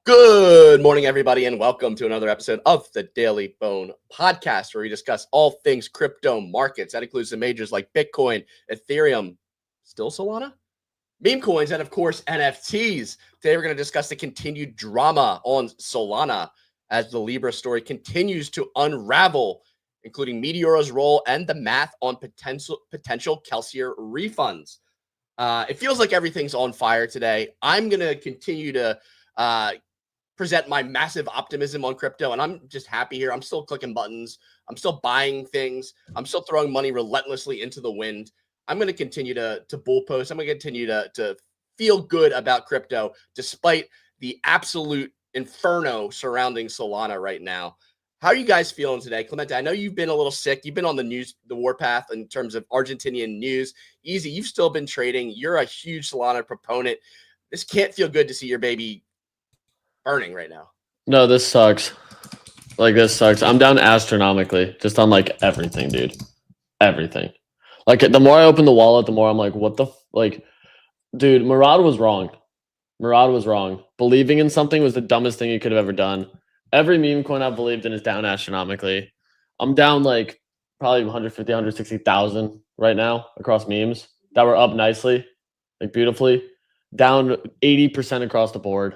Good morning, everybody, and welcome to another episode of the Daily Bone Podcast, where we discuss all things crypto markets. That includes the majors like Bitcoin, Ethereum, still Solana, Memecoins, and of course, NFTs. Today, we're going to discuss the continued drama on Solana as the Libra story continues to unravel, including Meteora's role and the math on potential Kelsier refunds. It feels like everything's on fire today. I'm going to continue to present my massive optimism on crypto, and I'm just happy here. I'm still clicking buttons. I'm still buying things. I'm still throwing money relentlessly into the wind. I'm going to continue to bull post. I'm going to continue to feel good about crypto despite the absolute inferno surrounding Solana right now. How are you guys feeling today? Clemente, I know you've been a little sick. You've been on the news, the warpath in terms of Argentinian news. Easy, you've still been trading. You're a huge Solana proponent. This can't feel good to see your baby burning right now. No, this sucks. This sucks. I'm down astronomically just on everything, dude. Everything. The more I open the wallet, the more I'm like, what the dude, Murad was wrong. Murad was wrong. Believing in something was the dumbest thing you could have ever done. Every meme coin I've believed in is down astronomically. I'm down probably 150, 160,000 right now across memes that were up nicely, beautifully. Down 80% across the board.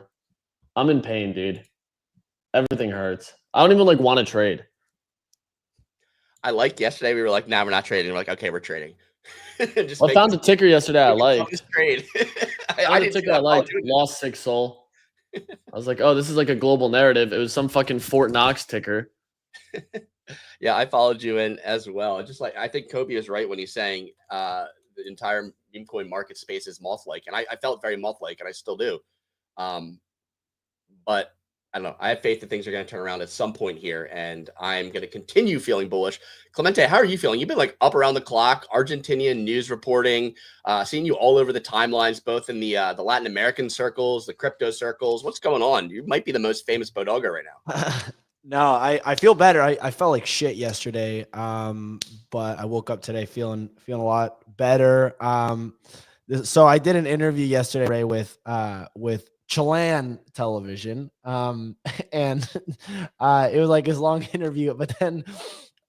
I'm in pain, dude. Everything hurts. I don't even want to trade. Yesterday we were like, nah, we're not trading. We're like, okay, we're trading. I found a ticker yesterday I liked. Trade. I did a ticker I liked. Lost 6 Sol. I was like, oh, this is a global narrative. It was some fucking Fort Knox ticker. Yeah, I followed you in as well. Just I think Kobe is right when he's saying the entire meme coin market space is moth-like, and I felt very moth-like, and I still do. But I don't know. I have faith that things are going to turn around at some point here, and I'm going to continue feeling bullish. Clemente, how are you feeling? You've been up around the clock, Argentinian news reporting, seeing you all over the timelines, both in the Latin American circles, the crypto circles. What's going on? You might be the most famous Bodogger right now. No, I feel better. I felt like shit yesterday, but I woke up today feeling a lot better. So I did an interview yesterday with Chilean television, and it was this long interview. But then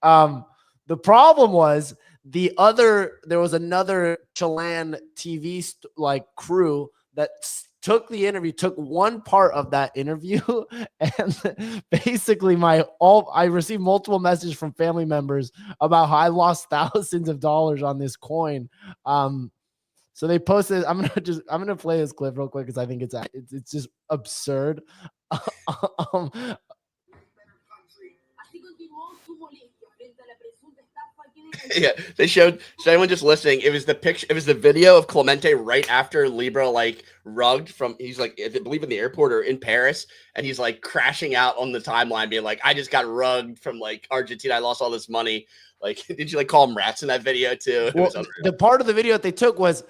the problem was there was another Chilean TV crew that took the interview, took one part of that interview, and basically I received multiple messages from family members about how I lost thousands of dollars on this coin. So they posted. I'm gonna play this clip real quick because I think it's just absurd. Yeah, they showed. So anyone just listening, it was the picture. It was the video of Clemente right after Libra rugged from. He's I believe in the airport or in Paris, and he's crashing out on the timeline, being like, "I just got rugged from Argentina. I lost all this money." Did you call them rats in that video too? Well, the part of the video that they took was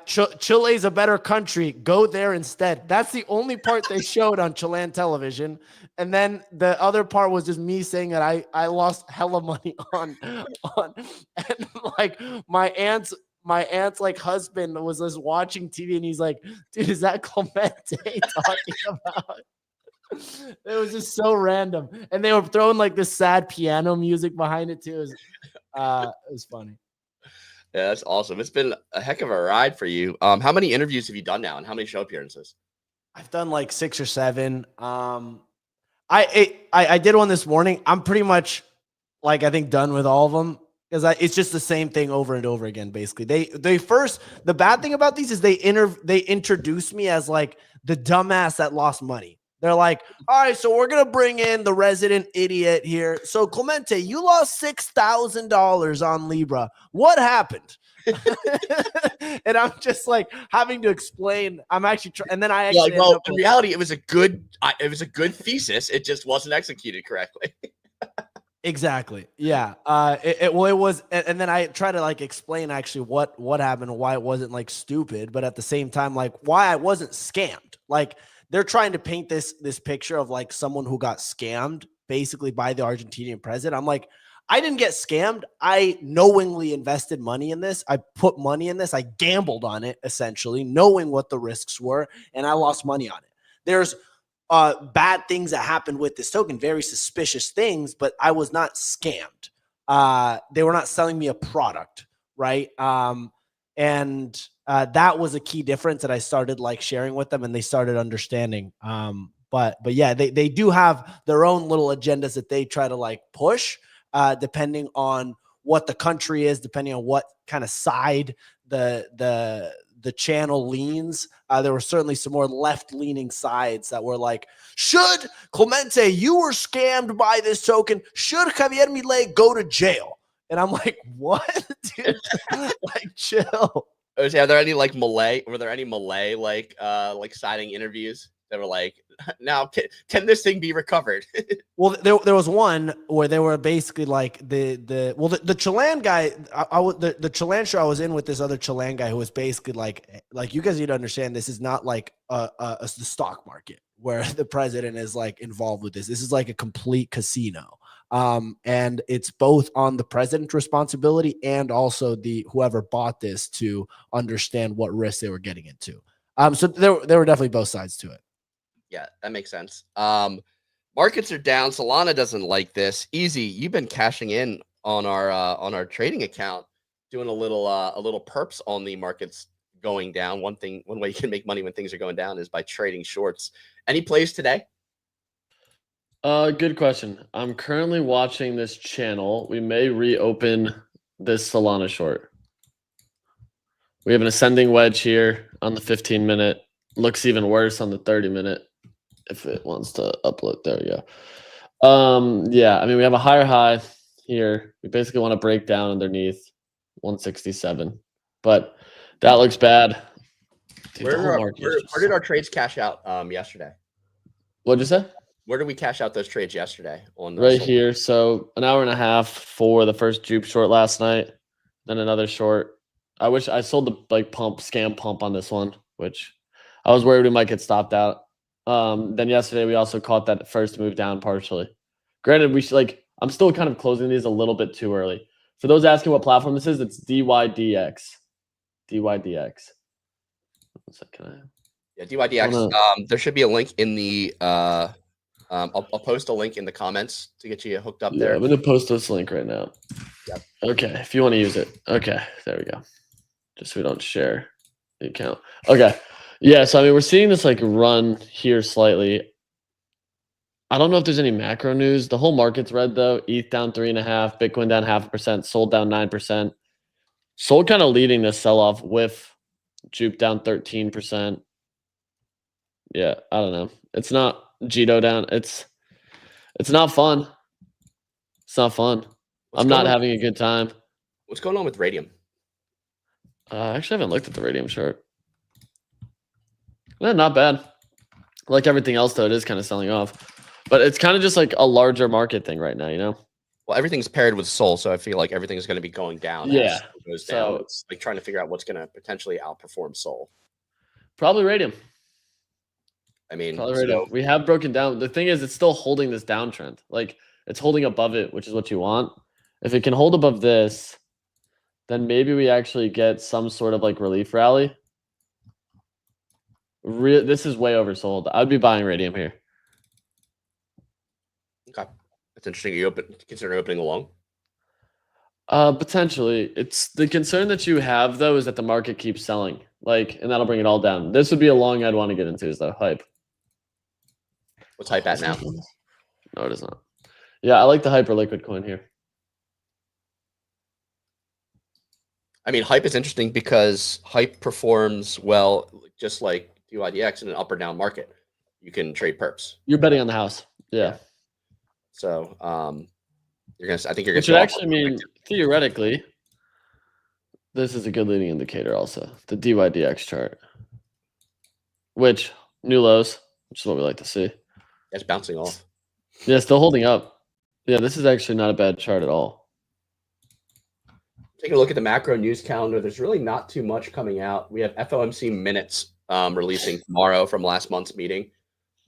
Chile's a better country. Go there instead. That's the only part they showed on Chilean television. And then the other part was just me saying that I lost hella money on and my aunt's husband was just watching TV and he's like, dude, is that Clemente talking about? It was just so random. And they were throwing this sad piano music behind it too. It was funny. Yeah, that's awesome. It's been a heck of a ride for you. How many interviews have you done now, and how many show appearances? I've done 6 or 7. I did one this morning. I'm pretty much I think done with all of them because it's just the same thing over and over again. Basically, the bad thing about these is they introduce me as the dumbass that lost money. They're like, all right, so we're going to bring in the resident idiot here. So, Clemente, you lost $6,000 on Libra. What happened? And I'm just having to explain. I'm actually and then I actually in reality, it was a good thesis. It just wasn't executed correctly. Exactly. Yeah. It was, and then I try to explain actually what happened and why it wasn't stupid, but at the same time, why I wasn't scammed. They're trying to paint this picture of someone who got scammed basically by the Argentinian president. I'm like, I didn't get scammed. I knowingly invested money in this. I put money in this. I gambled on it essentially, knowing what the risks were, and I lost money on it. There's bad things that happened with this token, very suspicious things, but I was not scammed. They were not selling me a product, right? And that was a key difference that I started like sharing with them, and they started understanding. But yeah, they do have their own little agendas that they try to like push, depending on what the country is, depending on what kind of side the channel leans. There were certainly some more left-leaning sides that were like, should Clemente, you were scammed by this token, should Javier Milei go to jail? And I'm like, what? Dude, like, chill. Are there any like Malay? Were there any Malay like signing interviews that were like, now can this thing be recovered? Well, there was one where they were basically like the Chilean guy. The Chilean show I was in with this other Chilean guy who was basically like you guys need to understand, this is not like the stock market where the president is like involved with this. This is like a complete casino. And it's both on the president's responsibility and also the whoever bought this to understand what risks they were getting into. So there were definitely both sides to it. Yeah, that makes sense. Markets are down. Solana doesn't like this. Easy, you've been cashing in on our trading account, doing a little perps on the markets going down. One way you can make money when things are going down is by trading shorts. Any plays today? Good question. I'm currently watching this channel. We may reopen this Solana short. We have an ascending wedge here on the 15-minute. Looks even worse on the 30-minute. If it wants to upload, there we go. Yeah, I mean, we have a higher high here. We basically want to break down underneath 167, but that looks bad. Dude, Where did our trades cash out yesterday? What'd you say? Where did we cash out those trades yesterday? Right here. So an hour and a half for the first jupe short last night, then another short. I wish I sold the like scam pump on this one, which I was worried we might get stopped out. Then yesterday we also caught that first move down partially. Granted, we should I'm still kind of closing these a little bit too early. For those asking what platform this is, it's dydx. dydx. One second. Yeah, dydx. There should be a link in the I'll post a link in the comments to get you hooked up there. I'm gonna post this link right now. Yep. Okay, if you want to use it. Okay, there we go. Just so we don't share the account. Okay. Yeah, so I mean, we're seeing this like run here slightly. I don't know if there's any macro news. The whole market's red though. ETH down 3.5%, Bitcoin down 0.5%, Sol down 9%. Sol kind of leading this sell-off with Jupe down 13%. Yeah, I don't know. It's not Jito down. It's not fun. It's not fun. I'm not having a good time. What's going on with Radium? I actually haven't looked at the Radium chart. Not bad. Like everything else, though, it is kind of selling off. But it's kind of just like a larger market thing right now, you know? Well, everything's paired with Sol, so I feel like everything's going to be going down. Yeah. As it goes down. It's like trying to figure out what's going to potentially outperform Sol. Probably Radium. I mean, we have broken down. The thing is, it's still holding this downtrend. Like, it's holding above it, which is what you want. If it can hold above this, then maybe we actually get some sort of like relief rally. This is way oversold. I'd be buying Radium here. Okay, that's interesting. You consider opening along? Potentially. It's the concern that you have though is that the market keeps selling, and that'll bring it all down. This would be a long I'd want to get into. Is though hype. What's hype at now? No, it is not. Yeah, I like the Hyperliquid coin here. I mean, hype is interesting because hype performs well, just like dydx in an up or down market. You can trade perps. You're betting on the house. Yeah. So I think you're gonna. Which would actually mean theoretically, this is a good leading indicator. Also, the dydx chart, which new lows, which is what we like to see. It's bouncing off. Yeah, still holding up. Yeah, this is actually not a bad chart at all. Taking a look at the macro news calendar, there's really not too much coming out. We have FOMC minutes releasing tomorrow from last month's meeting.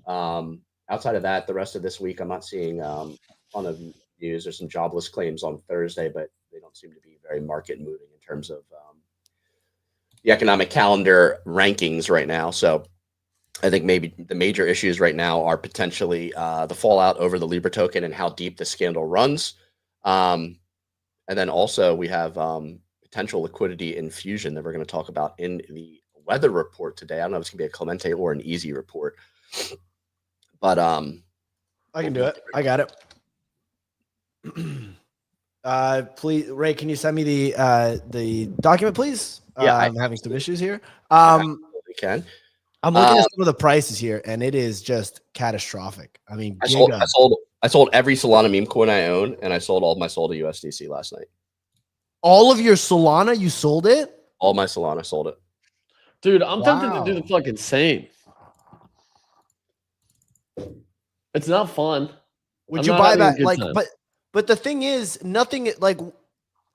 Outside of that, the rest of this week, I'm not seeing a ton of news. There's some jobless claims on Thursday, but they don't seem to be very market moving in terms of the economic calendar rankings right now. So I think maybe the major issues right now are potentially the fallout over the Libra token and how deep the scandal runs. And then also we have potential liquidity infusion that we're going to talk about in the weather report today. I don't know if it's going to be a Clemente or an easy report, but I can do it. I got it. Please, Ray, can you send me the document, please? Yeah, I'm having some issues here. we can. I'm looking at some of the prices here, and it is just catastrophic. I mean, I sold every Solana meme coin I own, and I sold all my Solana USDC last night. All of your Solana, you sold it? All my Solana sold it. Dude, I'm tempted to do the fucking same. It's not fun. Would you buy back? Like, but the thing is, nothing like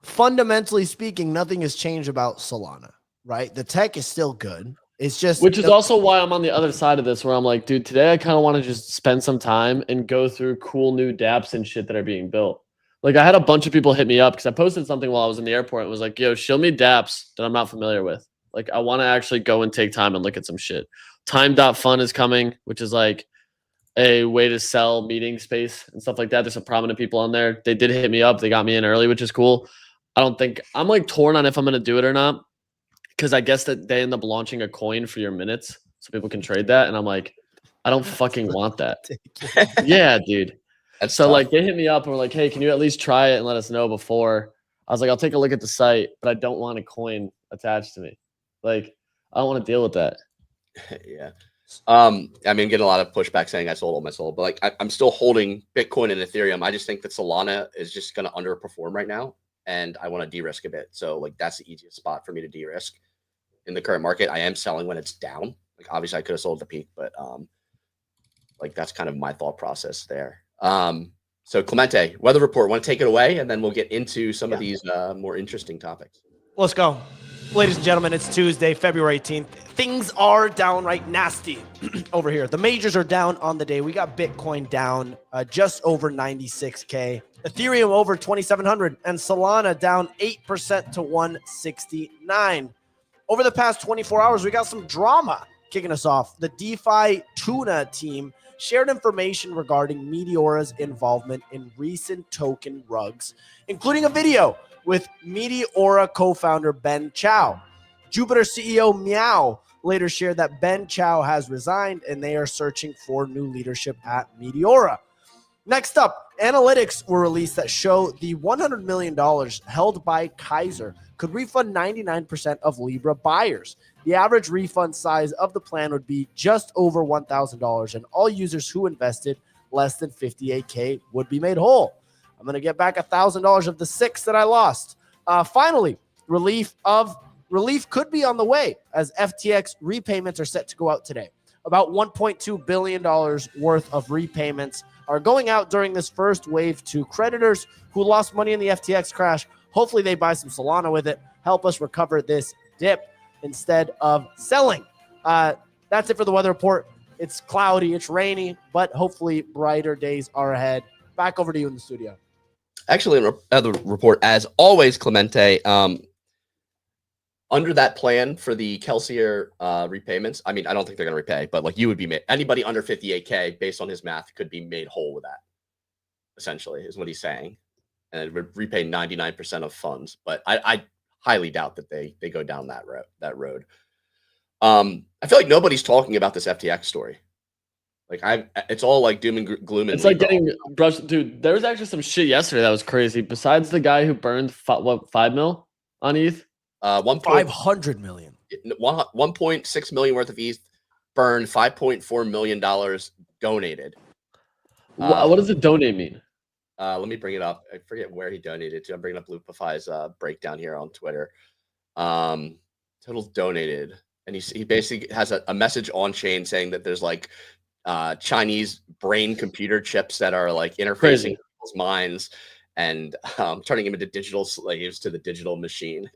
fundamentally speaking, nothing has changed about Solana, right? The tech is still good. It's just, which is also why I'm on the other side of this, where I'm like, dude, today I kind of want to just spend some time and go through cool new dApps and shit that are being built. Like, I had a bunch of people hit me up because I posted something while I was in the airport and was like, yo, show me dApps that I'm not familiar with. Like, I want to actually go and take time and look at some shit. Time.fun is coming, which is like a way to sell meeting space and stuff like that. There's some prominent people on there. They did hit me up. They got me in early, which is cool. I don't think I'm like torn on if I'm going to do it or not. Because I guess that they end up launching a coin for your minutes so people can trade that. And I'm like, I don't fucking want that. Yeah, dude. That's so tough. Like they hit me up and were like, hey, can you at least try it and let us know before? I was like, I'll take a look at the site, but I don't want a coin attached to me. Like, I don't want to deal with that. Yeah. I mean, getting a lot of pushback saying I sold all my soul, but like I'm still holding Bitcoin and Ethereum. I just think that Solana is just going to underperform right now, and I want to de-risk a bit. So like that's the easiest spot for me to de-risk in the current market. I am selling when it's down. Like obviously I could have sold the peak, but like that's kind of my thought process there. So Clemente, weather report, want to take it away, and then we'll get into some of these more interesting topics. Let's go. Ladies and gentlemen, it's Tuesday, February 18th. Things are downright nasty over here. The majors are down on the day. We got Bitcoin down just over 96K, Ethereum over 2,700, and Solana down 8% to 169. Over the past 24 hours, we got some drama kicking us off. The DeFi Tuna team shared information regarding Meteora's involvement in recent token rugs, including a video with Meteora co-founder Ben Chow. Jupiter CEO Meow later shared that Ben Chow has resigned and they are searching for new leadership at Meteora. Next up, analytics were released that show the $100 million held by Kaiser could refund 99% of Libra buyers. The average refund size of the plan would be just over $1,000, and all users who invested less than 58K would be made whole. I'm going to get back $1,000 of the $6,000 that I lost. Finally, relief could be on the way as FTX repayments are set to go out today. About $1.2 billion worth of repayments are going out during this first wave to creditors who lost money in the FTX crash. Hopefully they buy some Solana with it, help us recover this dip instead of selling. That's it for the weather report. It's cloudy, it's rainy, but hopefully brighter days are ahead. Back over to you in the studio. Actually, in the report, as always, Clemente, under that plan for the Kelsier repayments, I mean, I don't think they're going to repay, but like you would be made, anybody under 58K based on his math could be made whole with that, essentially, is what he's saying. And it would repay 99% of funds. But I highly doubt that they go down that road. I feel like nobody's talking about this FTX story. Like it's all like doom and gloom. It's like getting brushed, dude. There was actually some shit yesterday that was crazy. Besides the guy who burned 5 mil on ETH, 500 million, 1.6 million worth of ETH burned, $5.4 million donated. What does the donate mean? Let me bring it up. I forget where he donated to. I'm bringing up Lupify's breakdown here on Twitter. Total donated, and he basically has a message on chain saying that there's like Chinese brain computer chips that are like interfacing people's minds and turning them into digital slaves to the digital machine.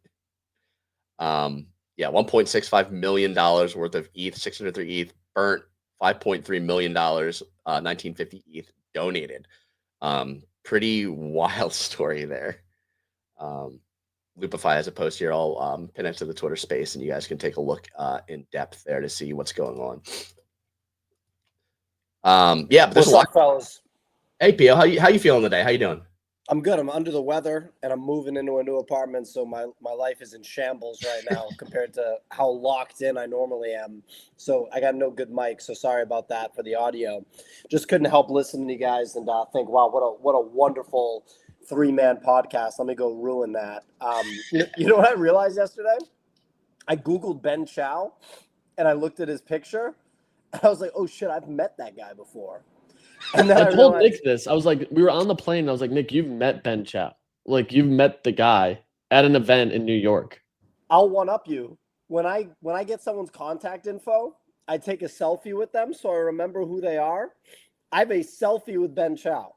$1.65 million worth of ETH, 603 ETH burnt, $5.3 million, 1950 ETH donated. Pretty wild story there. Lupify has a post here. I'll pin it to the Twitter space, and you guys can take a look in depth there to see what's going on. Yeah, but there's What's a lot. up, fellas? Hey, Pio, how you feeling today? How you doing? I'm good. I'm under the weather, and I'm moving into a new apartment, so my life is in shambles right now compared to how locked in I normally am. So I got no good mic, so sorry about that for the audio. Just couldn't help listening to you guys and think, wow, what a wonderful 3-man podcast. Let me go ruin that. You know what I realized yesterday? I Googled Ben Chow, and I looked at his picture, and I was like, oh shit, I've met that guy before. And then I told realized, Nick this. I was like, we were on the plane. And I was like, Nick, you've met Ben Chow. Like, you've met the guy at an event in New York. I'll one up you. When I get someone's contact info, I take a selfie with them so I remember who they are. I have a selfie with Ben Chow.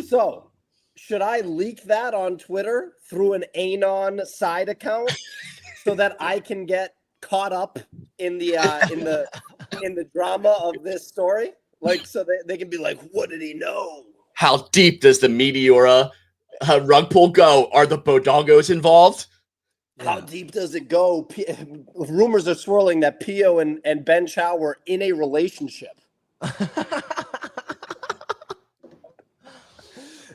So, should I leak that on Twitter through an Anon side account so that I can get caught up in the drama of this story? Like, so they can be like, what did he know? How deep does the Meteora rug pull go? Are the Bodongos involved? How deep does it go? Rumors are swirling that Pio and Ben Chow were in a relationship.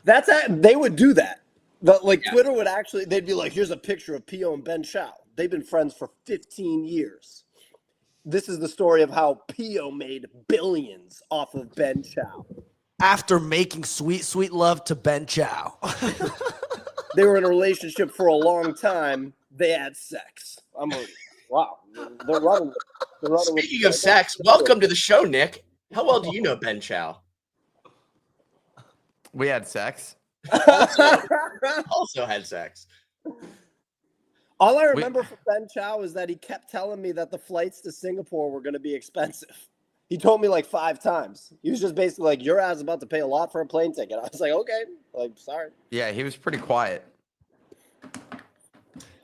They would do that. Twitter would actually, they'd be like, here's a picture of Pio and Ben Chow. They've been friends for 15 years. This is the story of how Pio made billions off of Ben Chow. After making sweet, sweet love to Ben Chow. They were in a relationship for a long time. They had sex. Wow. They're running. Speaking of sex, welcome to the show, Nick. How well do you know Ben Chow? We had sex. Also had sex. All I remember from Ben Chow is that he kept telling me that the flights to Singapore were going to be expensive. He told me like 5 times. He was just basically like, your ass about to pay a lot for a plane ticket. I was like, okay, like, sorry. Yeah, he was pretty quiet.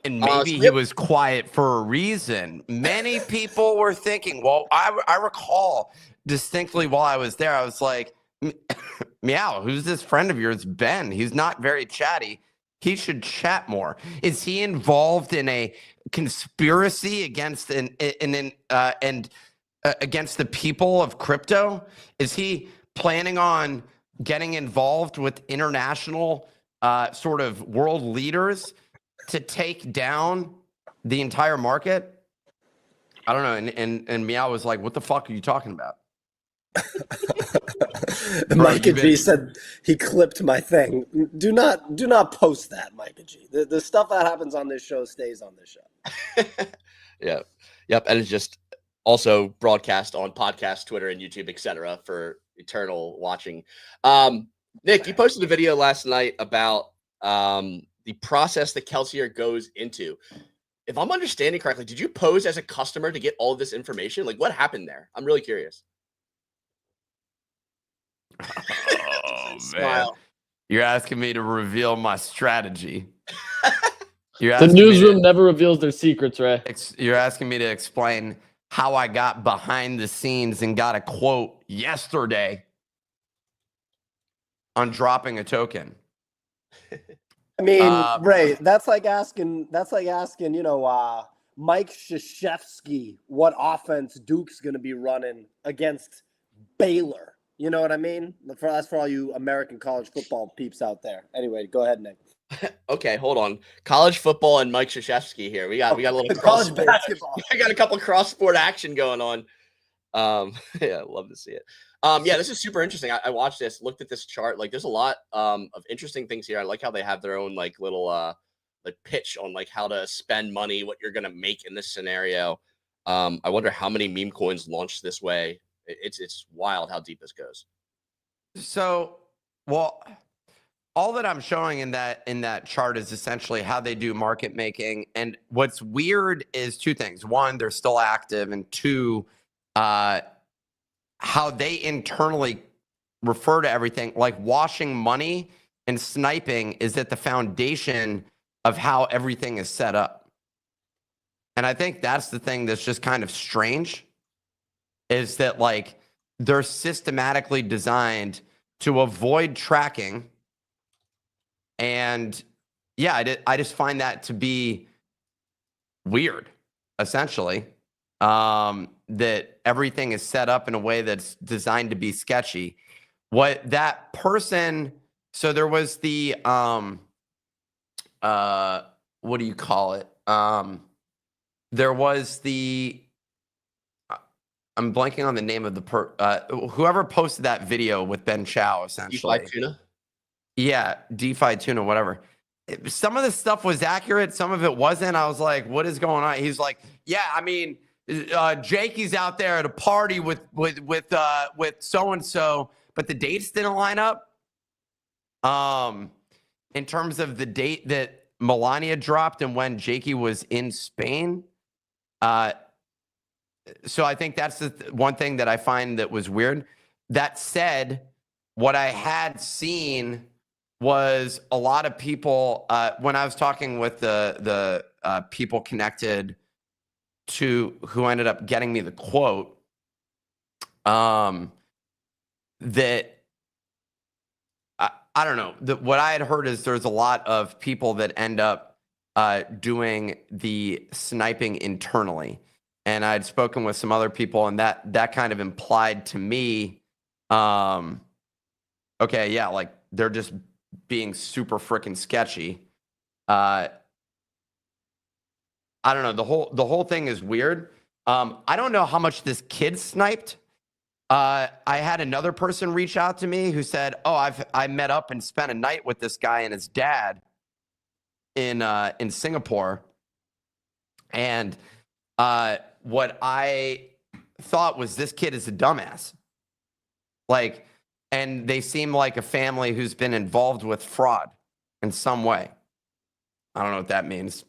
And maybe he was quiet for a reason. Many people were thinking, well, I recall distinctly while I was there, I was like, meow, who's this friend of yours, Ben? He's not very chatty. He should chat more. Is he involved in a conspiracy against against the people of crypto? Is he planning on getting involved with international sort of world leaders to take down the entire market? I don't know. And Meow was like, what the fuck are you talking about? Micah G said he clipped my thing. Do not post that, Micah G. The stuff that happens on this show stays on this show. Yeah. Yep. And it's just also broadcast on podcast, Twitter, and YouTube, etc. for eternal watching. Nick, you posted a video last night about the process that Kelsier goes into. If I'm understanding correctly, did you pose as a customer to get all of this information? Like, what happened there? I'm really curious. Oh, man. You're asking me to reveal my strategy. The newsroom never reveals their secrets, Ray. You're asking me to explain how I got behind the scenes and got a quote yesterday on dropping a token. I mean, Ray, that's like asking, you know, Mike Krzyzewski what offense Duke's going to be running against Baylor. You know what I mean? That's for all you American college football peeps out there. Anyway, go ahead, Nick. Okay, hold on. College football and Mike Krzyzewski here. We got a little college basketball. I got a couple cross sport action going on. Yeah, love to see it. Yeah, this is super interesting. I watched this, looked at this chart. Like, there's a lot of interesting things here. I like how they have their own like little like pitch on like how to spend money, what you're gonna make in this scenario. I wonder how many meme coins launched this way. It's wild how deep this goes. So, well, all that I'm showing in that chart is essentially how they do market making. And what's weird is 2 things. 1, they're still active, and 2, how they internally refer to everything, like washing money and sniping is at the foundation of how everything is set up. And I think that's the thing that's just kind of strange, is that like they're systematically designed to avoid tracking. And yeah, I just find that to be weird, essentially. that everything is set up in a way that's designed to be sketchy. What that person, so there was the what do you call it? There was the, I'm blanking on the name of the whoever posted that video with Ben Chow, essentially. DeFi Tuna? Yeah, DeFi Tuna, whatever. Some of the stuff was accurate, some of it wasn't. I was like, what is going on? He's like, yeah, I mean, Jakey's out there at a party with so and so, but the dates didn't line up. In terms of the date that Melania dropped and when Jakey was in Spain. So I think that's the one thing that I find that was weird. That said, what I had seen was a lot of people, when I was talking with the people connected to who ended up getting me the quote, that I don't know. What I had heard is there's a lot of people that end up doing the sniping internally. And I'd spoken with some other people, and that kind of implied to me, okay, yeah, like they're just being super freaking sketchy. I don't know. The whole thing is weird. I don't know how much this kid sniped. I had another person reach out to me who said, "Oh, I met up and spent a night with this guy and his dad in Singapore," and what I thought was this kid is a dumbass. Like, and they seem like a family who's been involved with fraud in some way. I don't know what that means.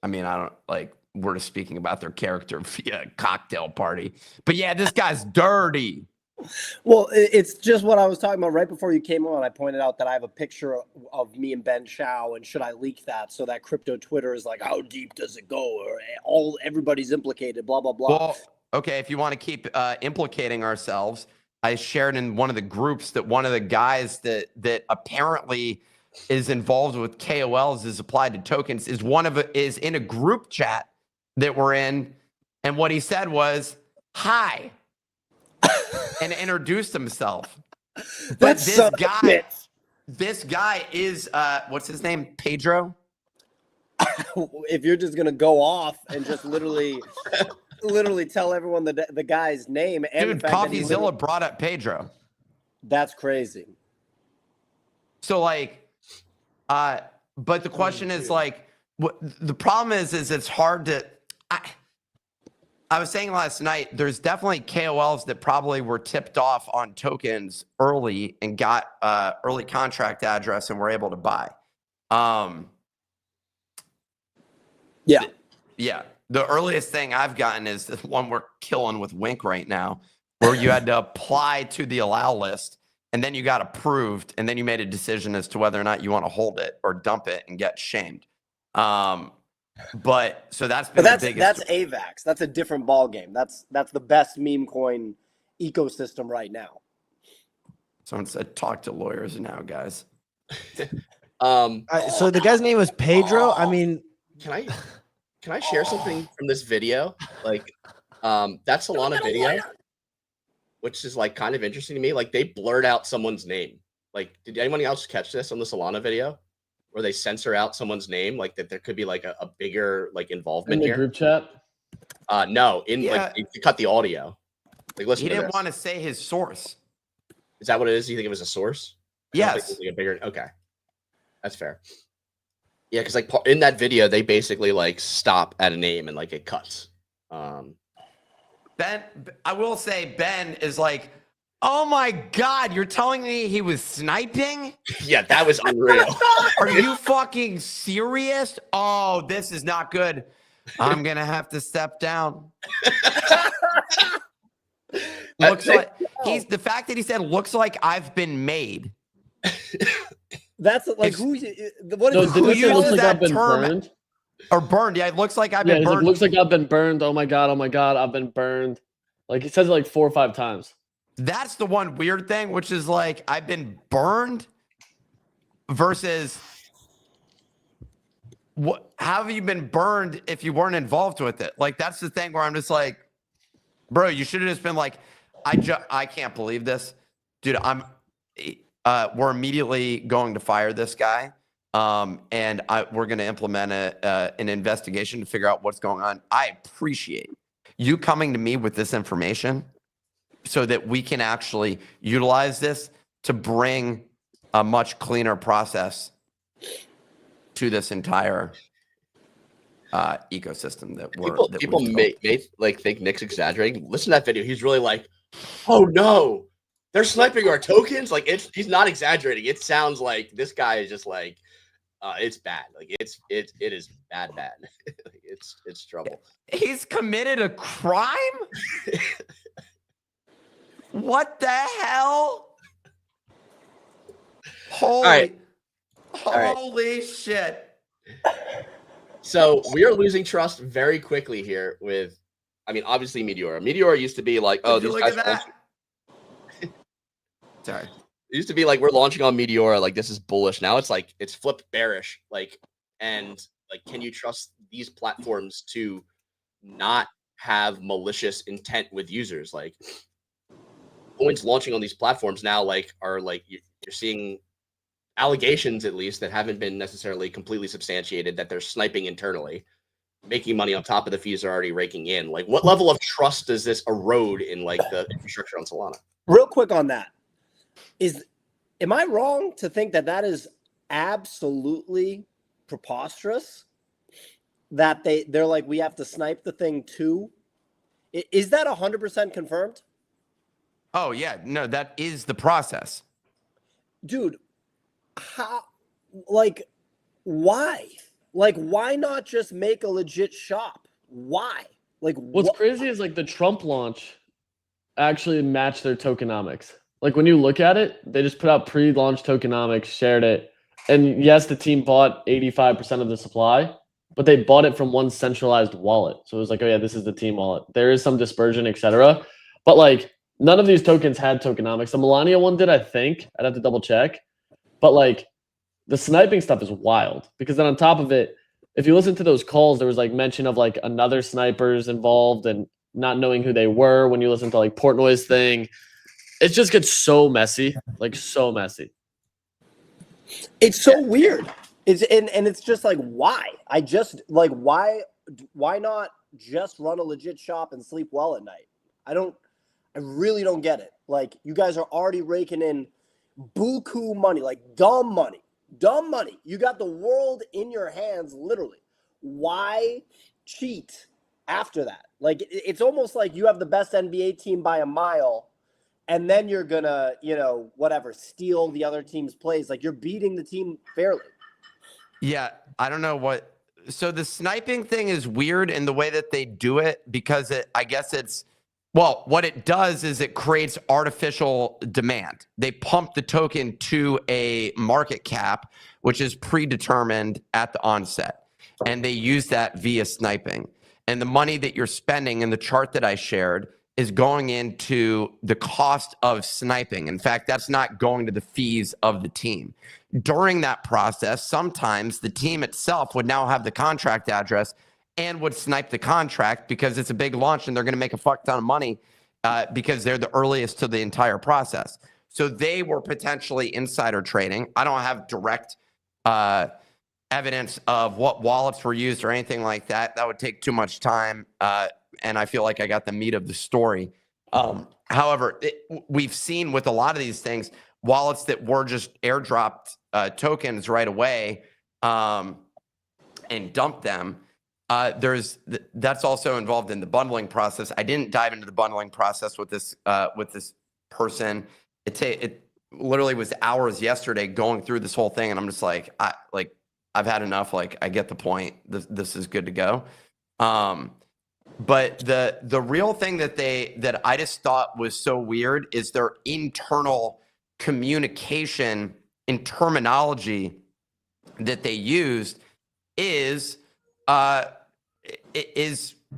I mean, I don't like. We're just speaking about their character via cocktail party. But yeah, this guy's dirty. Well, it's just what I was talking about right before you came on. I pointed out that I have a picture of me and Ben Chow, and should I leak that so that crypto Twitter is like, how deep does it go? Or everybody's implicated, blah, blah, blah. Well, okay, if you want to keep implicating ourselves, I shared in one of the groups that one of the guys that apparently is involved with KOLs is applied to tokens is in a group chat that we're in, and what he said was hi and introduced himself. But this guy is what's his name? Pedro. If you're just gonna go off and just literally tell everyone the guy's name, and dude, CoffeeZilla brought up Pedro. That's crazy. So like, but the question is like, what the problem is it's hard to. I was saying last night, there's definitely KOLs that probably were tipped off on tokens early and got early contract address and were able to buy. Yeah. Yeah. The earliest thing I've gotten is the one we're killing with Wink right now, where you had to apply to the allow list and then you got approved and then you made a decision as to whether or not you want to hold it or dump it and get shamed. But so that's been the biggest. That's AVAX. That's a different ball game. That's the best meme coin ecosystem right now. Someone said talk to lawyers now, guys. So the guy's name was Pedro. I mean, can I share something from this video? Like, that Solana video, which is like kind of interesting to me. Like, they blurred out someone's name. Like, did anyone else catch this on the Solana video, where they censor out someone's name, like that there could be like a bigger like involvement in the here? group chat? No, like they cut the audio. Like, listen, he didn't want to say his source. Is that what it is? You think it was a source? Yes. Like a bigger. Okay, that's fair. Yeah, because like in that video, they basically like stop at a name and like it cuts. Ben, I will say Ben is like, oh my God, you're telling me he was sniping? Yeah, that was unreal. Are you fucking serious? Oh, this is not good. I'm going to have to step down. Looks like the fact that he said, looks like I've been made. That's like, who uses that term? Burned? Or burned. Yeah, it looks like I've been burned. Like, looks like I've been burned. Oh my God, I've been burned. Like, he says it like 4 or 5 times. That's the one weird thing, which is like, I've been burned versus what? How have you been burned if you weren't involved with it? Like, that's the thing where I'm just like, Bro, you should have just been like, I can't believe this. Dude, we're immediately going to fire this guy. And we're going to implement an investigation to figure out what's going on. I appreciate you coming to me with this information so that we can actually utilize this to bring a much cleaner process to this entire ecosystem that people may like think Nick's exaggerating. Listen to that video. He's really like, oh no, they're sniping our tokens. Like he's not exaggerating. It sounds like this guy is just like, it's bad. Like it is bad. It's trouble. He's committed a crime. What the hell? Holy shit. So we are losing trust very quickly here with, I mean, obviously Meteora. Meteora used to be like, oh, these guys are sorry. It used to be like, we're launching on Meteora, like this is bullish. Now it's like it's flipped bearish. Like, and like, can you trust these platforms to not have malicious intent with users? Like coins launching on these platforms now, like are like you're seeing allegations at least that haven't been necessarily completely substantiated that they're sniping internally, making money on top of the fees they're already raking in. Like what level of trust does this erode in like the infrastructure on Solana? Real quick on that. Am I wrong to think that that is absolutely preposterous? That they're like, we have to snipe the thing too? Is that 100% confirmed? Oh yeah, no, that is the process. Dude, how, like, why? Like, why not just make a legit shop? Why? Like, what's crazy is like the Trump launch actually matched their tokenomics. Like when you look at it, they just put out pre-launch tokenomics, shared it. And yes, the team bought 85% of the supply, but they bought it from one centralized wallet. So it was like, oh yeah, this is the team wallet. There is some dispersion, etc. But like none of these tokens had tokenomics. The Melania one did, I think. I'd have to double check. But like the sniping stuff is wild because then on top of it, if you listen to those calls, there was like mention of like another snipers involved and not knowing who they were. When you listen to like Portnoy's thing, it just gets so messy, like so messy. It's so weird. It's and it's just like, why? I just like, why not just run a legit shop and sleep well at night? I really don't get it. Like you guys are already raking in buku money, like dumb money. You got the world in your hands, literally. Why cheat after that? Like it's almost like you have the best NBA team by a mile, and then you're gonna, whatever, steal the other team's plays. Like you're beating the team fairly. Yeah, I don't know what. So the sniping thing is weird in the way that they do it because I guess it's, well, what it does is it creates artificial demand. They pump the token to a market cap, which is predetermined at the onset. And they use that via sniping. And the money that you're spending in the chart that I shared is going into the cost of sniping. In fact, that's not going to the fees of the team. During that process, sometimes the team itself would now have the contract address and would snipe the contract because it's a big launch and they're going to make a fuck ton of money because they're the earliest to the entire process. So they were potentially insider trading. I don't have direct evidence of what wallets were used or anything like that. That would take too much time. And I feel like I got the meat of the story. However, we've seen with a lot of these things, wallets that were just airdropped tokens right away and dumped them. That's also involved in the bundling process. I didn't dive into the bundling process with this person. It literally was hours yesterday going through this whole thing, and I'm just like, I've had enough. Like, I get the point. This is good to go. But the real thing that I just thought was so weird is their internal communication and terminology that they used is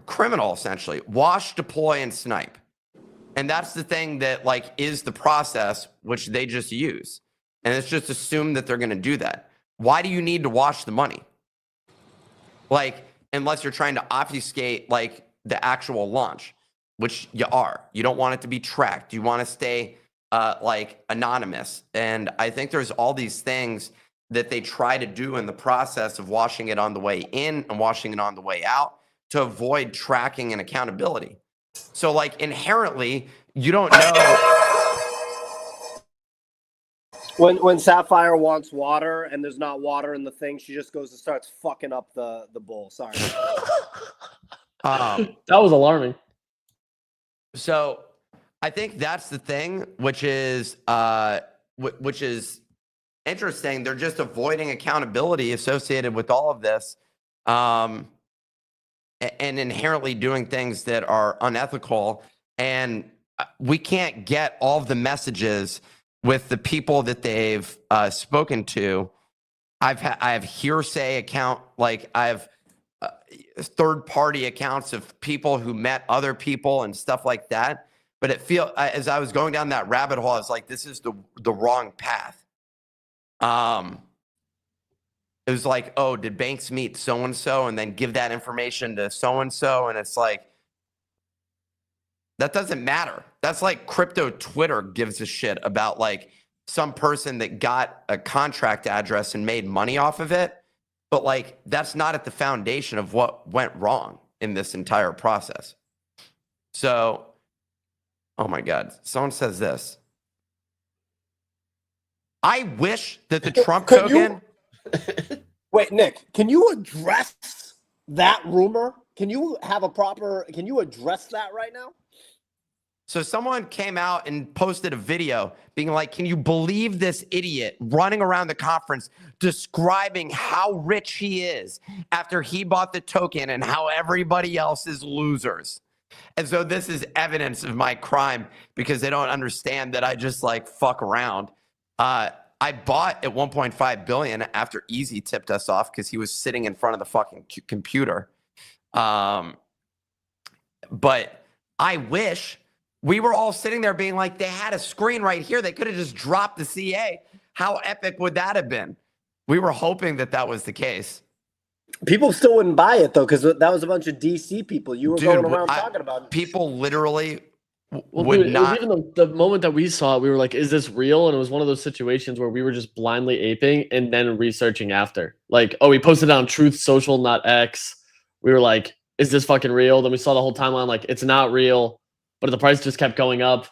criminal, essentially. Wash, deploy, and snipe. And that's the thing that like is the process which they just use. And it's just assumed that they're going to do that. Why do you need to wash the money? Like, unless you're trying to obfuscate like the actual launch. which you are. You don't want it to be tracked. You want to stay like anonymous. And I think there's all these things that they try to do in the process of washing it on the way in and washing it on the way out to avoid tracking and accountability. So like inherently, you don't know. When Sapphire wants water and there's not water in the thing, she just goes and starts fucking up the bowl. Sorry. That was alarming. So I think that's the thing, which is interesting. They're just avoiding accountability associated with all of this, and inherently doing things that are unethical. And we can't get all of the messages with the people that they've spoken to. I have hearsay account, like I have third-party accounts of people who met other people and stuff like that. But it as I was going down that rabbit hole, I was like, this is the wrong path. It was like, oh, did Banks meet so-and-so and then give that information to so-and-so? And it's like, that doesn't matter. That's like crypto Twitter gives a shit about like some person that got a contract address and made money off of it. But like, that's not at the foundation of what went wrong in this entire process. So, oh my God, someone says this. I wish that the Trump token. Wait, Nick, can you address that rumor? Can you address that right now? So someone came out and posted a video being like, can you believe this idiot running around the conference describing how rich he is after he bought the token and how everybody else is losers? And so this is evidence of my crime because they don't understand that I just like fuck around. I bought at 1.5 billion after Easy tipped us off because he was sitting in front of the fucking computer. But I wish we were all sitting there being like, they had a screen right here. They could have just dropped the CA. How epic would that have been? We were hoping that that was the case. People still wouldn't buy it though, because that was a bunch of DC people. You were going around talking about it. People literally would dude, not. It was even the moment that we saw it, we were like, is this real? And it was one of those situations where we were just blindly aping and then researching after. Like, oh, we posted it on Truth Social, not X. We were like, is this fucking real? Then we saw the whole timeline like, it's not real. But the price just kept going up.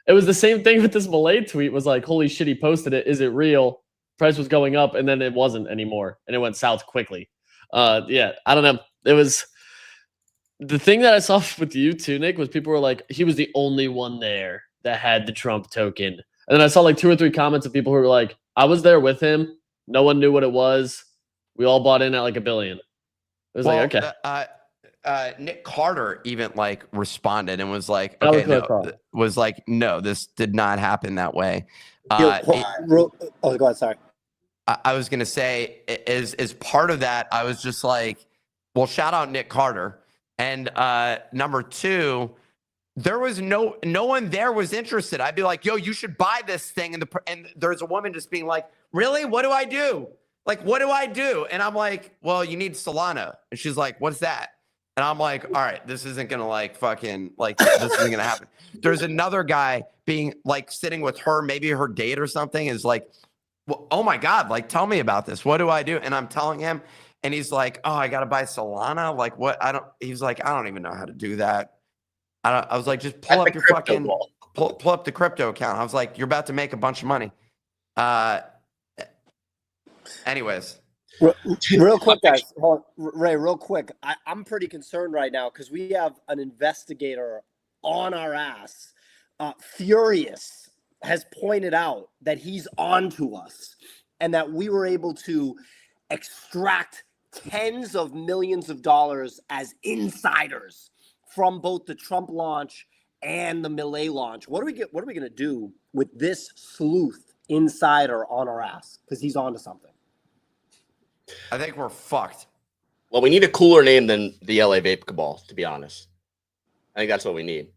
It was the same thing with this Malay tweet. Was like, holy shit, he posted it. Is it real? Price was going up, and then it wasn't anymore, and it went south quickly. Yeah, I don't know. It was the thing that I saw with you too, Nick. Was people were like, he was the only one there that had the Trump token, and then I saw like 2 or 3 comments of people who were like, I was there with him. No one knew what it was. We all bought in at like $1 billion. It was like, okay. Nick Carter even like responded and was like, okay, no, this did not happen that way. Go ahead, sorry. I was going to say as part of that, I was just like, well, shout out Nick Carter. And number 2, there was no one there was interested. I'd be like, yo, you should buy this thing. And there's a woman just being like, really? What do I do? Like, what do I do? And I'm like, well, you need Solana. And she's like, what's that? And I'm like, all right, this isn't going to like fucking like this isn't going to happen. There's another guy being like sitting with her, maybe her date or something is like, well, oh my God, like tell me about this. What do I do? And I'm telling him and he's like, oh, I got to buy Solana. Like what? He's like, I don't even know how to do that. I was like, just pull up your fucking, pull up the crypto account. I was like, you're about to make a bunch of money. Anyways. Real quick, guys. Hold on. Ray, real quick. I'm pretty concerned right now because we have an investigator on our ass. Furious has pointed out that he's onto us and that we were able to extract tens of millions of dollars as insiders from both the Trump launch and the Milei launch. What are we going to do with this sleuth insider on our ass? Because he's onto something. I think we're fucked. Well, we need a cooler name than the LA Vape Cabal, to be honest. I think that's what we need.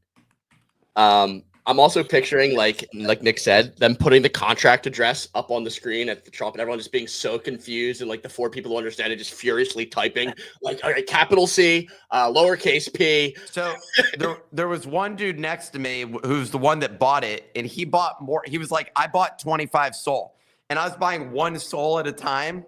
I'm also picturing, like Nick said, them putting the contract address up on the screen at the Trump and everyone just being so confused, and like the 4 people who understand it just furiously typing like, all right, capital C, lowercase p. So there was one dude next to me who's the one that bought it, and he bought more. He was like, I bought 25 SOL, and I was buying 1 SOL at a time,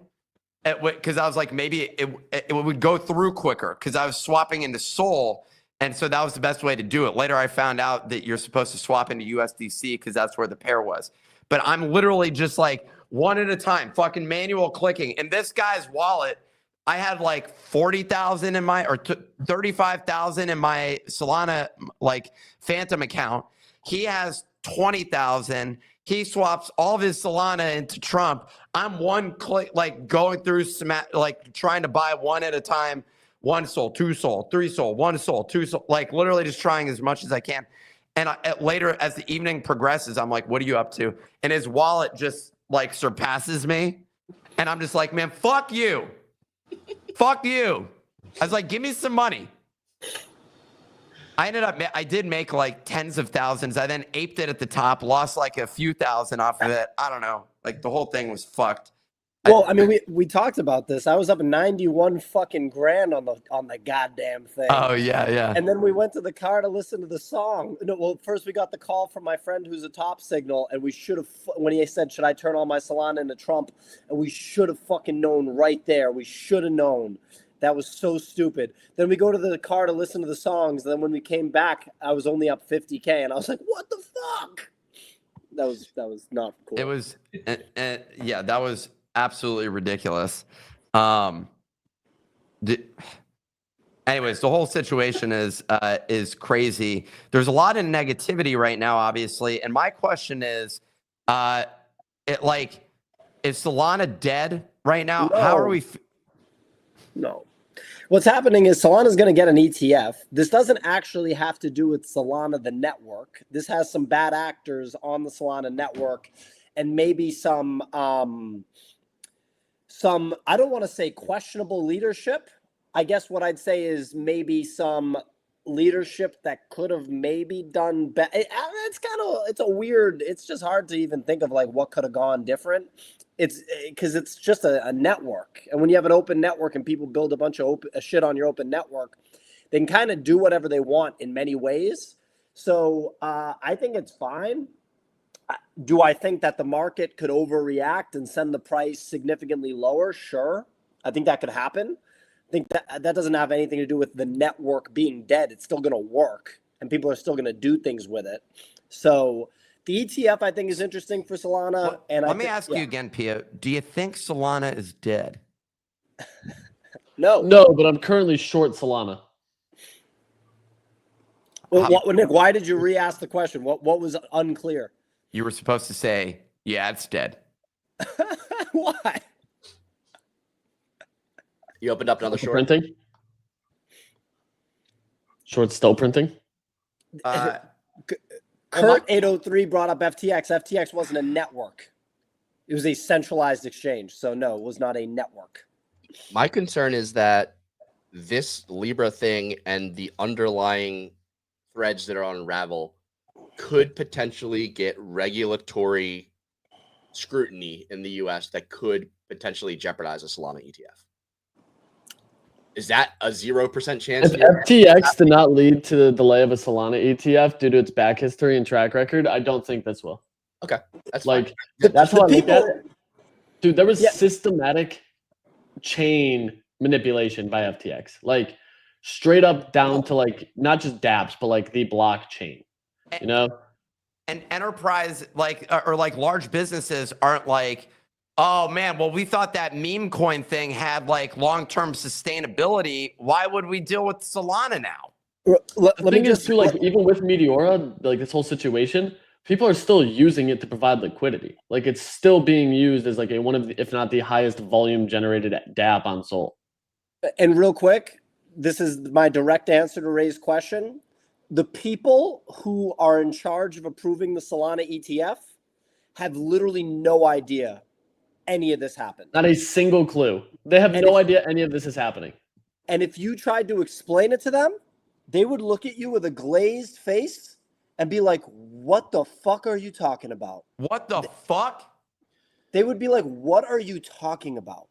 because I was like, maybe it would go through quicker because I was swapping into SOL. And so that was the best way to do it. Later, I found out that you're supposed to swap into USDC because that's where the pair was. But I'm literally just like 1 at a time, fucking manual clicking. And this guy's wallet, I had like 40,000 in my, or 35,000 in my Solana like Phantom account. He has 20,000. He swaps all of his Solana into Trump. I'm one click, like going through some, like trying to buy 1 at a time. 1 SOL, 2 SOL, 3 SOL, 1 SOL, 2 SOL, like literally just trying as much as I can. And later, as the evening progresses, I'm like, what are you up to? And his wallet just like surpasses me. And I'm just like, man, fuck you. Fuck you. I was like, give me some money. I did make like tens of thousands. I then aped it at the top, lost like a few thousand off of it. I don't know. Like the whole thing was fucked. Well, I mean, we talked about this. I was up 91 fucking grand on the goddamn thing. Oh yeah. And then we went to the car to listen to the song. No, well, first we got the call from my friend who's a top signal, and we should have, when he said, should I turn all my Solana into Trump? And we should have fucking known right there. We should have known. That was so stupid. Then we go to the car to listen to the songs. And then when we came back, I was only up 50K, and I was like, what the fuck? That was not cool. It was, yeah, that was absolutely ridiculous. Anyways, the whole situation is crazy. There's a lot of negativity right now, obviously, and my question is, is Solana dead right now? No. How are we? No. What's happening is Solana's going to get an ETF. This doesn't actually have to do with Solana, the network. This has some bad actors on the Solana network, and maybe some I don't want to say questionable leadership. I guess what I'd say is maybe some leadership that could have maybe done better. It's just hard to even think of like what could have gone different. It's because it's just a network. And when you have an open network and people build a bunch of shit on your open network, they can kind of do whatever they want in many ways. So I think it's fine. Do I think that the market could overreact and send the price significantly lower? Sure. I think that could happen. I think that doesn't have anything to do with the network being dead. It's still going to work, and people are still going to do things with it. So the ETF, I think, is interesting for Solana. And let me ask you again, Pia. Do you think Solana is dead? No, but I'm currently short Solana. Well, Nick, why did you re-ask the question? What was unclear? You were supposed to say, yeah, it's dead. Why? You opened up another short. Printing? Short still printing? Kurt 803 brought up FTX. FTX wasn't a network. It was a centralized exchange. So no, it was not a network. My concern is that this Libra thing and the underlying threads that are on Unravel could potentially get regulatory scrutiny in the US that could potentially jeopardize a Solana ETF. Is that a 0% chance? If FTX did not lead to the delay of a Solana ETF due to its back history and track record, I don't think this will. Okay, that's like fine. that's how I look at it. Dude, there was systematic chain manipulation by FTX, like straight up down to like not just dApps, but like the blockchain. You know, and enterprise or large businesses aren't like, oh man, well, we thought that meme coin thing had like long-term sustainability. Why would we deal with Solana now? The thing is too, like even with Meteora, like this whole situation, people are still using it to provide liquidity. Like it's still being used as like one of the, if not the highest volume generated dApp on Sol. And real quick, this is my direct answer to Ray's question. The people who are in charge of approving the Solana ETF have literally no idea any of this happened. Not a single clue. They have no idea any of this is happening. And if you tried to explain it to them, they would look at you with a glazed face and be like, what the fuck are you talking about? What the fuck? They would be like, what are you talking about?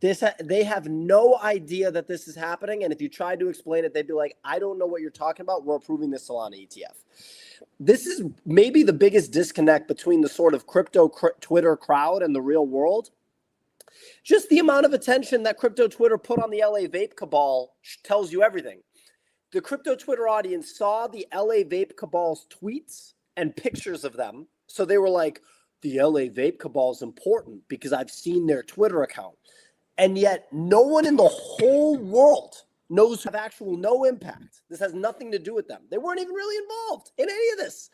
They have no idea that this is happening. And if you tried to explain it, they'd be like, I don't know what you're talking about. We're approving this Solana ETF. This is maybe the biggest disconnect between the sort of crypto Twitter crowd and the real world. Just the amount of attention that crypto Twitter put on the LA vape cabal tells you everything. The crypto Twitter audience saw the LA vape cabal's tweets and pictures of them. So they were like, the LA vape cabal is important because I've seen their Twitter account. And yet no one in the whole world knows have actual no impact. This has nothing to do with them. They weren't even really involved in any of this.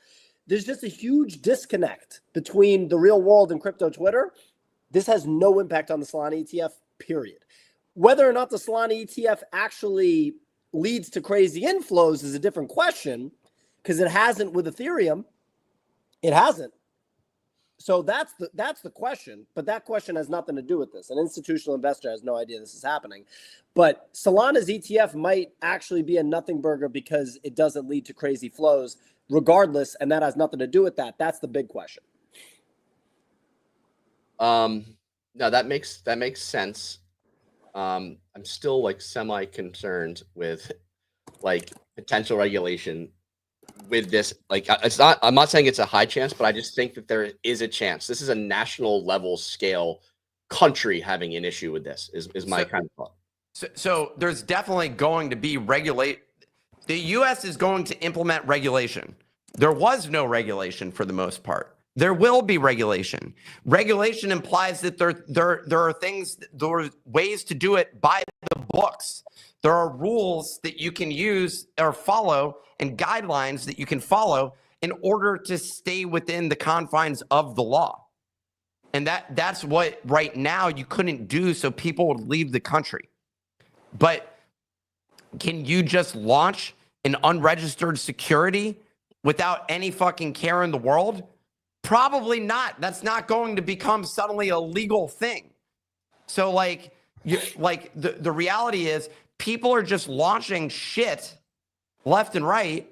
There's just a huge disconnect between the real world and crypto Twitter. This has no impact on the Solana ETF, period. Whether or not the Solana ETF actually leads to crazy inflows is a different question, because it hasn't with Ethereum. It hasn't. So that's the question, but that question has nothing to do with this. An institutional investor has no idea this is happening. But Solana's ETF might actually be a nothing burger because it doesn't lead to crazy flows regardless, and that has nothing to do with that. That's the big question. No, that makes sense. I'm still like semi concerned with like potential regulation with this. Like, I'm not saying it's a high chance, but I just think that there is a chance. This is a national level scale country having an issue with this is my kind of thought. So there's definitely going to be the US is going to implement regulation. There was no regulation for the most part. There will be regulation. Regulation implies that there are ways to do it by the books. There are rules that you can use or follow and guidelines that you can follow in order to stay within the confines of the law. And that's what right now you couldn't do, so people would leave the country. But can you just launch an unregistered security without any fucking care in the world? Probably not. That's not going to become suddenly a legal thing. So the reality is people are just launching shit left and right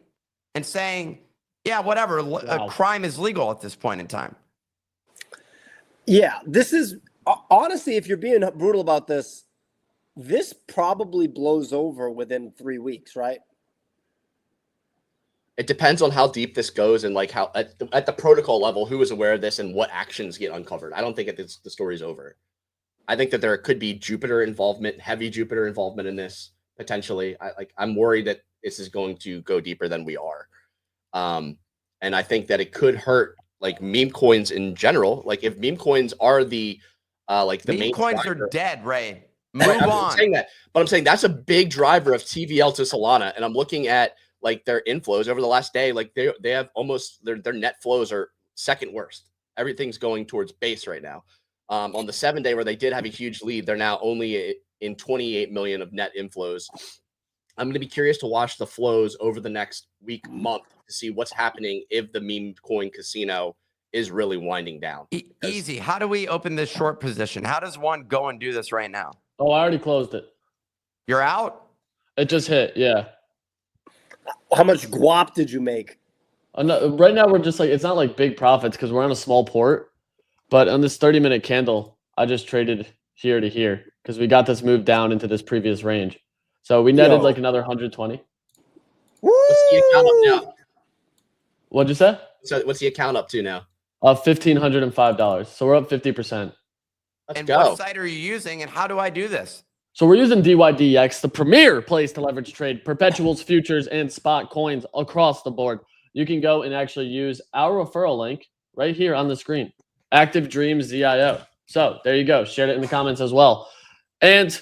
and saying, yeah, whatever, a crime is legal at this point in time. Yeah, this is honestly, if you're being brutal about this, this probably blows over within 3 weeks, right? It depends on how deep this goes and like how at the protocol level, who is aware of this and what actions get uncovered. I don't think the story's over. I think that there could be Jupiter involvement, heavy Jupiter involvement in this potentially. I'm worried that this is going to go deeper than we are. And I think that it could hurt like meme coins in general. Like if meme coins are the meme coins driver, are dead, Ray. Move I'm on. saying that, but I'm saying that's a big driver of TVL to Solana. And I'm looking at like their inflows over the last day. Like they have almost their net flows are second worst. Everything's going towards base right now. On the 7-day where they did have a huge lead, they're now only in 28 million of net inflows. I'm going to be curious to watch the flows over the next week, month to see what's happening if the meme coin casino is really winding down. Easy. How do we open this short position? How does one go and do this right now? Oh, I already closed it. You're out? It just hit, yeah. How much guap did you make? No, right now we're just like, it's not like big profits because we're on a small port. But on this 30-minute candle, I just traded here to here because we got this move down into this previous range. So we netted like another 120. What's the account up now? What'd you say? So what's the account up to now? $1,505. So we're up 50%. Let's and go. what site are you using, and how do I do this? So we're using dydx, the premier place to leverage trade perpetuals, futures, and spot coins across the board. You can go and actually use our referral link right here on the screen, ActiveDreamZIO. So there you go. Share it in the comments as well. And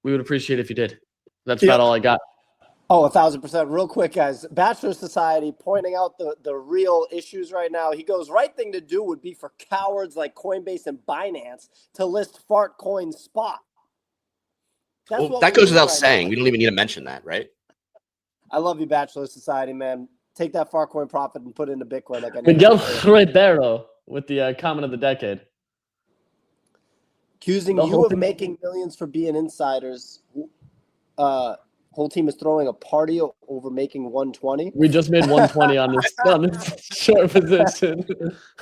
we would appreciate it if you did. That's about all I got. Oh, 1,000%. Real quick, guys. Bachelor Society pointing out the real issues right now. He goes, right thing to do would be for cowards like Coinbase and Binance to list fart coin spot. Well, that goes without saying. We don't even need to mention that, right? I love you, Bachelor Society, man. Take that fart coin profit and put it into Bitcoin. Like I Miguel right there, though, with the comment of the decade. Accusing you of making millions for being insiders. Whole team is throwing a party over making 120. We just made 120 on this short position.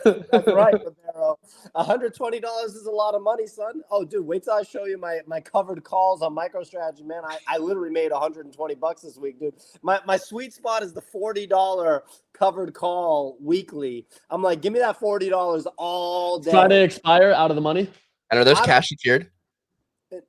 That's right, Romero. $120 is a lot of money, son. Oh, dude, wait till I show you my covered calls on MicroStrategy, man. I literally made $120 this week, dude. My sweet spot is the $40 covered call weekly. I'm like, give me that $40 all day. Friday expire out of the money. And are those cash secured?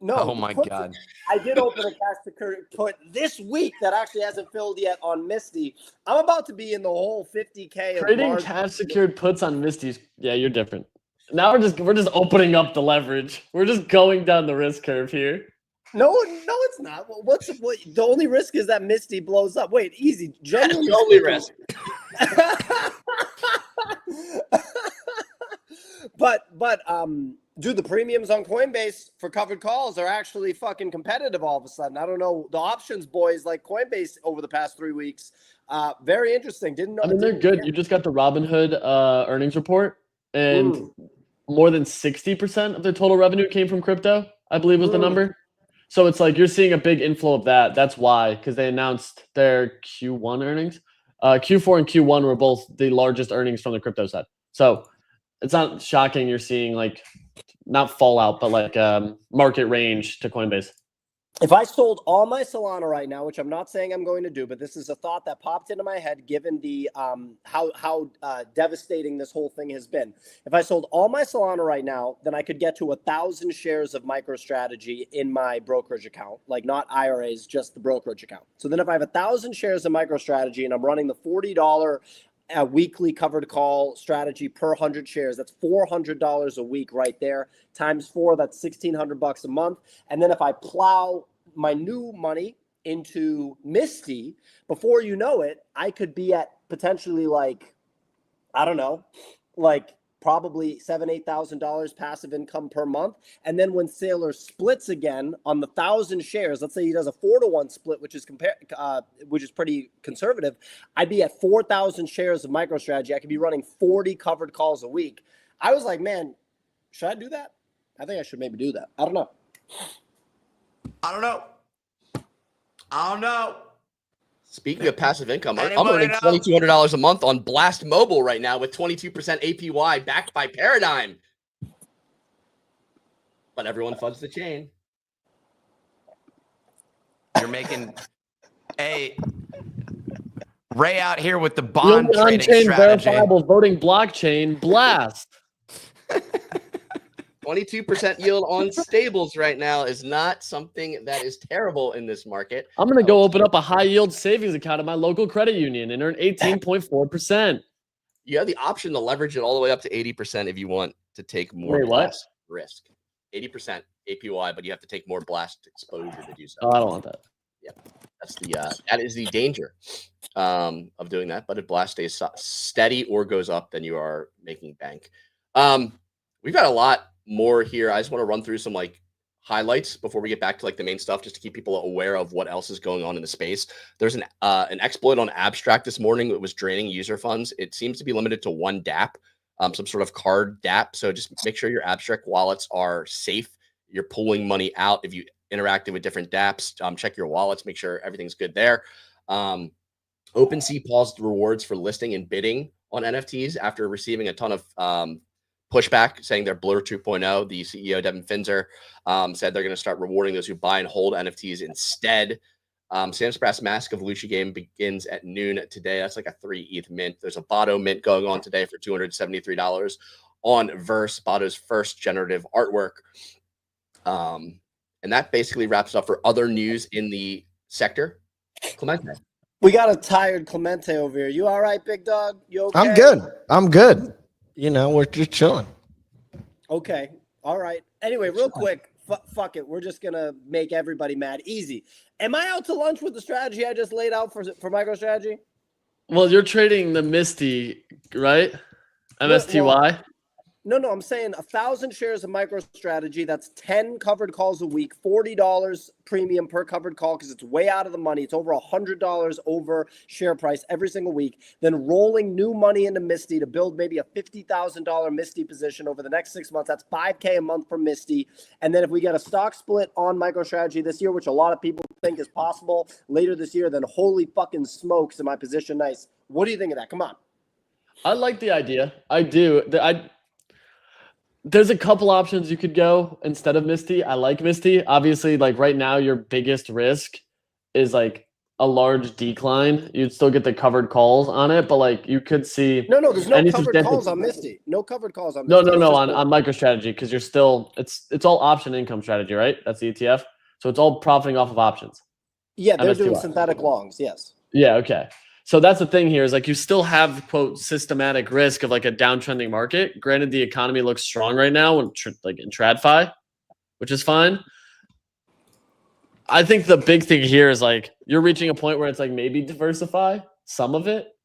No. Oh my God. I did open a cash secured put this week that actually hasn't filled yet on Misty. I'm about to be in the whole 50K. Trading cash secured puts on Misty's. Yeah, you're different. Now we're just opening up the leverage. We're just going down the risk curve here. No, it's not. What? The only risk is that Misty blows up. Wait, easy. Genuinely, the only risk. but dude, the premiums on Coinbase for covered calls are actually fucking competitive all of a sudden. I don't know. The options boys like Coinbase over the past 3 weeks. Very interesting. Didn't know. I mean, they're good. You just got the Robinhood earnings report, and more than 60% of their total revenue came from crypto, I believe was the number. So it's like you're seeing a big inflow of that. That's why, because they announced their Q1 earnings. Q4 and Q1 were both the largest earnings from the crypto side. So it's not shocking you're seeing like not fallout, but like market range to Coinbase. If I sold all my Solana right now, which I'm not saying I'm going to do, but this is a thought that popped into my head given the how devastating this whole thing has been. If I sold all my Solana right now, then I could get to 1,000 shares of MicroStrategy in my brokerage account, like not IRAs, just the brokerage account. So then if I have 1,000 shares of MicroStrategy and I'm running the $40 a weekly covered call strategy per 100 shares, that's $400 a week right there. Times 4, that's $1,600 a month. And then if I plow my new money into Misty, before you know it, I could be at potentially like, I don't know, like probably $7,000, $8,000 passive income per month. And then when Saylor splits again on the 1,000 shares, let's say he does a 4-to-1 split, which is pretty conservative, I'd be at 4,000 shares of MicroStrategy. I could be running 40 covered calls a week. I was like, man, should I do that? I think I should maybe do that. I don't know. Speaking of passive income, I'm earning $2,200 a month on Blast Mobile right now with 22% APY backed by Paradigm. But everyone funds the chain. You're making Ray out here with the bond trading strategy. Verifiable voting blockchain Blast. 22% yield on stables right now is not something that is terrible in this market. I'm going to go open up a high yield savings account at my local credit union and earn 18.4%. You have the option to leverage it all the way up to 80% if you want to take more blast risk. 80% APY, but you have to take more blast exposure to do so. Oh, I don't want that. Yeah, that's that is the danger of doing that. But if blast stays steady or goes up, then you are making bank. We've got a lot more here. I just want to run through some like highlights before we get back to like the main stuff, just to keep people aware of what else is going on in the space. There's an exploit on Abstract this morning that was draining user funds. It seems to be limited to one DApp, some sort of card DApp. So just make sure your Abstract wallets are safe. You're pulling money out. If you interacted with different DApps, check your wallets, make sure everything's good there. OpenSea paused rewards for listing and bidding on NFTs after receiving a ton of pushback saying they're Blur 2.0. The CEO, Devin Finzer, said they're going to start rewarding those who buy and hold NFTs instead. Samspra's Mask of Luchi game begins at noon today. That's like a 3 ETH mint. There's a Botto mint going on today for $273 on Verse, Botto's first generative artwork. And that basically wraps up for other news in the sector. Clemente. We got a tired Clemente over here. You all right, big dog? You okay? I'm good. You know, we're just chilling. Okay. All right. Anyway, real quick, fuck it. We're just going to make everybody mad. Easy. Am I out to lunch with the strategy I just laid out for MicroStrategy? Well, you're trading the Misty, right? MSTY? No, I'm saying 1,000 shares of MicroStrategy. That's 10 covered calls a week, $40 premium per covered call because it's way out of the money. It's over $100 over share price every single week. Then rolling new money into Misty to build maybe a $50,000 Misty position over the next 6 months. That's $5K a month for Misty. And then if we get a stock split on MicroStrategy this year, which a lot of people think is possible later this year, then holy fucking smokes, am I positioned nice. What do you think of that? Come on. I like the idea. I do. There's a couple options you could go instead of Misty. I like Misty. Obviously, like right now, your biggest risk is like a large decline. You'd still get the covered calls on it, but like you could see. No, there's no any covered substantial- calls on Misty. No covered calls on Misty. No, on MicroStrategy, because you're still it's all option income strategy, right? That's the ETF. So it's all profiting off of options. Yeah, they're doing MSTY. synthetic longs. Yes. Yeah, okay. So that's the thing here is like you still have quote systematic risk of like a downtrending market. Granted, the economy looks strong right now like in TradFi, which is fine. I think the big thing here is like you're reaching a point where it's like maybe diversify some of it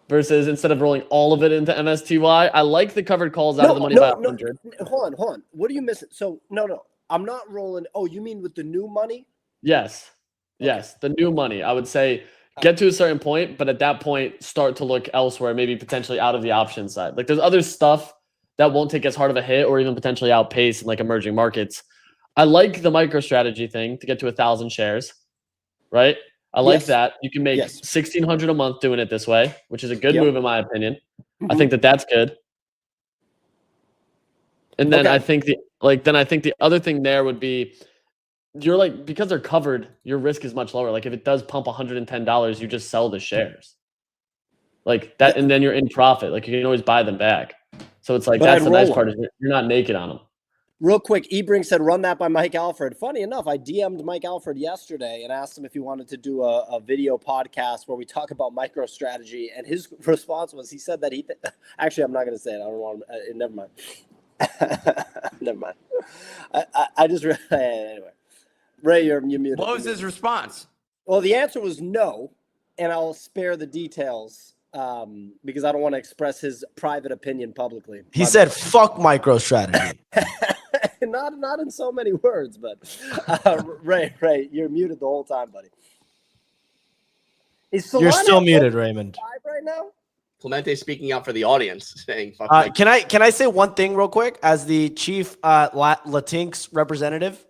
versus instead of rolling all of it into MSTY. I like the covered calls out of the money by 100. Hold on. What are you missing? So no, I'm not rolling. Oh, you mean with the new money? Yes. Yes, the new money. I would say get to a certain point, but at that point, start to look elsewhere, maybe potentially out of the option side. Like there's other stuff that won't take as hard of a hit or even potentially outpace in like emerging markets. I like the MicroStrategy thing to get to 1,000 shares, right? I like that. You can make 1,600 a month doing it this way, which is a good move in my opinion. I think that's good. And then I think the other thing there would be you're like, because they're covered, your risk is much lower. Like if it does pump $110, you just sell the shares like that. And then you're in profit. Like you can always buy them back. So it's like, that's the nice part is you're not naked on them. Real quick, Ebrink said, run that by Mike Alfred. Funny enough, I DM'd Mike Alfred yesterday and asked him if he wanted to do a video podcast where we talk about MicroStrategy. And his response was, he said that actually, I'm not going to say it. I don't want to, never mind. Never mind. I just, anyway. Ray, you're muted. What was his response? Well, the answer was no, and I'll spare the details because I don't want to express his private opinion publicly. He said, "Fuck MicroStrategy." not in so many words, but Ray, you're muted the whole time, buddy. You're still muted, Raymond. Right now. Clemente speaking out for the audience, saying, "Fuck." Can I say one thing real quick as the chief Latinx representative?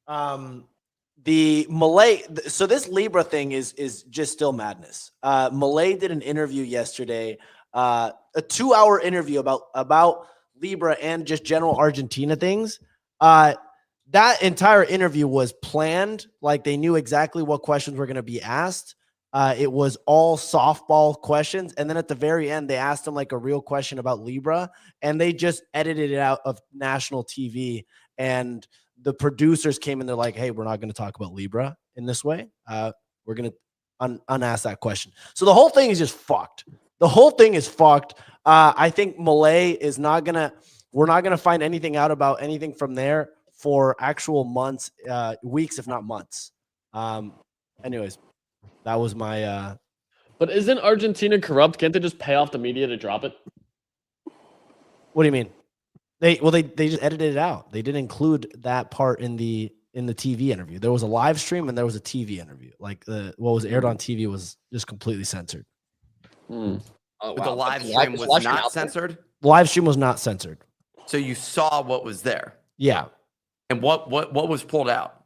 The Malay, so this Libra thing is just still madness. Malay did an interview yesterday, a 2-hour interview about Libra and just general Argentina things. That entire interview was planned. Like they knew exactly what questions were going to be asked. It was all softball questions. And then at the very end, they asked him like a real question about Libra and they just edited it out of national TV. And the producers came in, they're like, hey, we're not going to talk about Libra in this way. We're going to unask that question. So the whole thing is just fucked. The whole thing is fucked. I think Malay is not going to, we're not going to find anything out about anything from there for actual months, weeks, if not months. Anyways, that was my. But isn't Argentina corrupt? Can't they just pay off the media to drop it? What do you mean? They just edited it out. They didn't include that part in the TV interview. There was a live stream and there was a TV interview. Like what was aired on TV was just completely censored. Oh, wow. The live stream was not censored? Live stream was not censored. So you saw what was there? Yeah. And what was pulled out?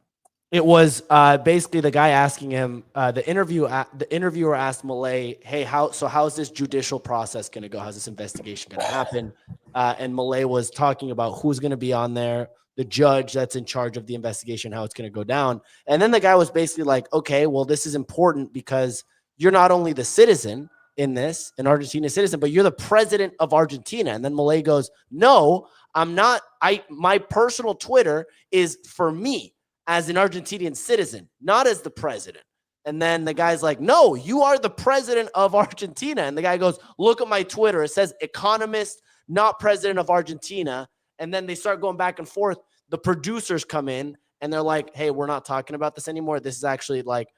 It was basically the guy asking him, the interviewer asked Malay, hey, how's this judicial process going to go? How's this investigation going to happen? And Malay was talking about who's going to be on there, the judge that's in charge of the investigation, how it's going to go down. And then the guy was basically like, okay, well, this is important because you're not only the citizen in this, an Argentina citizen, but you're the president of Argentina. And then Malay goes, no, I'm not. My personal Twitter is for me as an Argentinian citizen, not as the president. And then the guy's like, no, you are the president of Argentina. And the guy goes, look at my Twitter. It says economist, not president of Argentina. And then they start going back and forth. The producers come in and they're like, hey, we're not talking about this anymore. This is actually like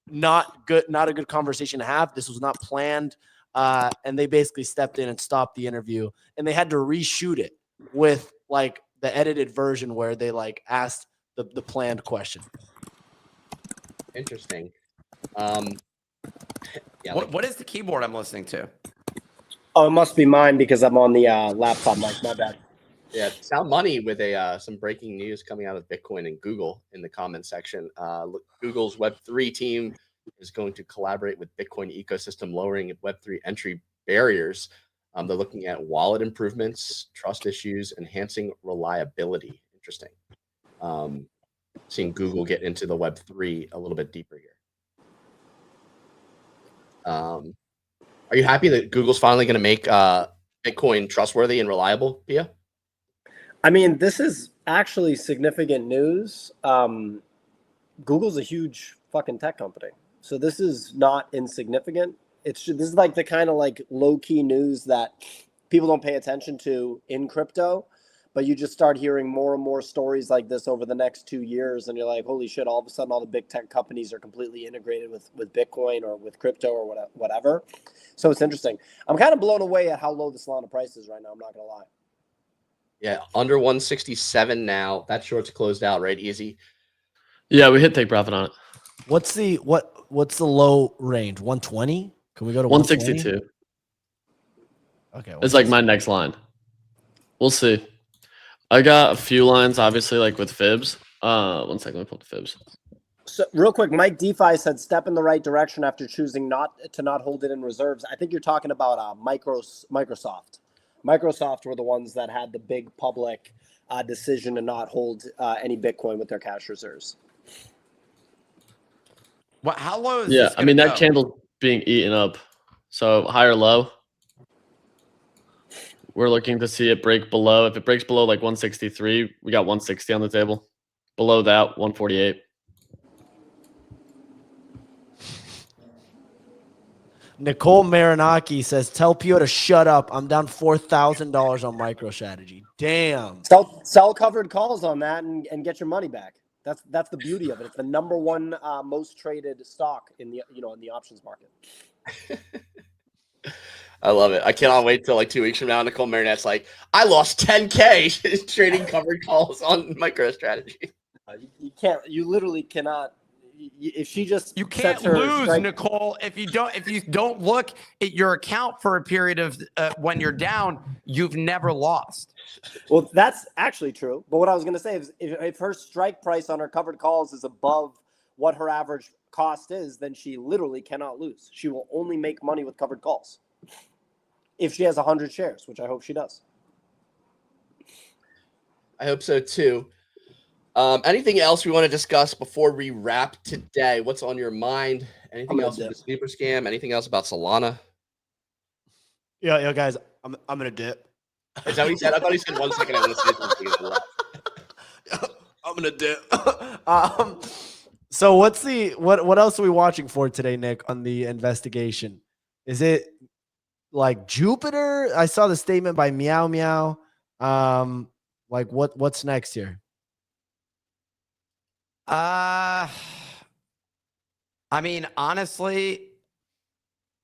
not good, not a good conversation to have. This was not planned. and they basically stepped in and stopped the interview, and they had to reshoot it with like the edited version where they like asked the planned question. Interesting. Yeah. What is the keyboard I'm listening to? Oh, it must be mine because I'm on the laptop mic. My bad. Yeah, Sound Money with some breaking news coming out of Bitcoin and Google in the comment section. Google's Web3 team is going to collaborate with Bitcoin ecosystem, lowering Web3 entry barriers. They're looking at wallet improvements, trust issues, enhancing reliability. Interesting. Seeing Google get into the Web3 a little bit deeper here. Are you happy that Google's finally going to make Bitcoin trustworthy and reliable, Pia? I mean, this is actually significant news. Google's a huge fucking tech company, so this is not insignificant. This is like the kind of like low key news that people don't pay attention to in crypto, but you just start hearing more and more stories like this over the next 2 years, and you're like, holy shit! All of a sudden, all the big tech companies are completely integrated with Bitcoin or with crypto or whatever. So it's interesting. I'm kind of blown away at how low the Solana price is right now. I'm not gonna lie. Yeah, under 167 now. That short's closed out, right? Easy. Yeah, we hit take profit on it. What's the low range? 120? Can we go to 162? Okay, It's like my next line. We'll see. I got a few lines, obviously, like with fibs. 1 second, let me pull the fibs. So real quick, Mike DeFi said step in the right direction after choosing not hold it in reserves. I think you're talking about Microsoft. Microsoft were the ones that had the big public decision to not hold any Bitcoin with their cash reserves. What? How low is Yeah, this I mean, gonna that go? candle's being eaten up. So high or low? We're looking to see it break below. If it breaks below like 163, we got 160 on the table. Below that, 148. Nicole Marinaki says, "Tell Pio to shut up. I'm down $4,000 on MicroStrategy." Damn. Sell covered calls on that and get your money back. That's the beauty of it. It's the number one most traded stock in the in the options market. I love it. I cannot wait till like 2 weeks from now. Nicole Marinette's like, I lost 10K trading covered calls on MicroStrategy. You can't. You literally cannot. If she just You can't lose, Nicole, if you don't look at your account for a period of when you're down, you've never lost. Well, that's actually true. But what I was going to say is if her strike price on her covered calls is above what her average cost is, then she literally cannot lose. She will only make money with covered calls if she has 100 shares, which I hope she does. I hope so too. Anything else we want to discuss before we wrap today? What's on your mind? Anything else with the sleeper scam? Anything else about Solana? Yeah, guys, I'm gonna dip. Is that what he said? I thought he said 1 second. I'm gonna say something. I'm gonna dip. So what else are we watching for today, Nick, on the investigation? Is it like Jupiter? I saw the statement by Meow Meow. Like what's next here? I mean, honestly,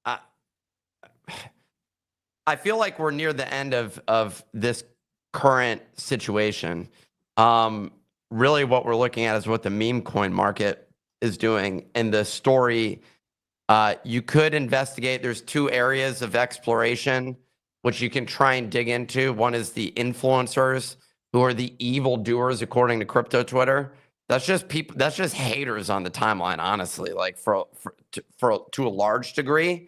I feel like we're near the end of this current situation. Really what we're looking at is what the meme coin market is doing. And the story, you could investigate. There's 2 areas of exploration which you can try and dig into. One is the influencers, who are the evil doers according to crypto Twitter. That's just people. That's just haters on the timeline, honestly. Like to a large degree,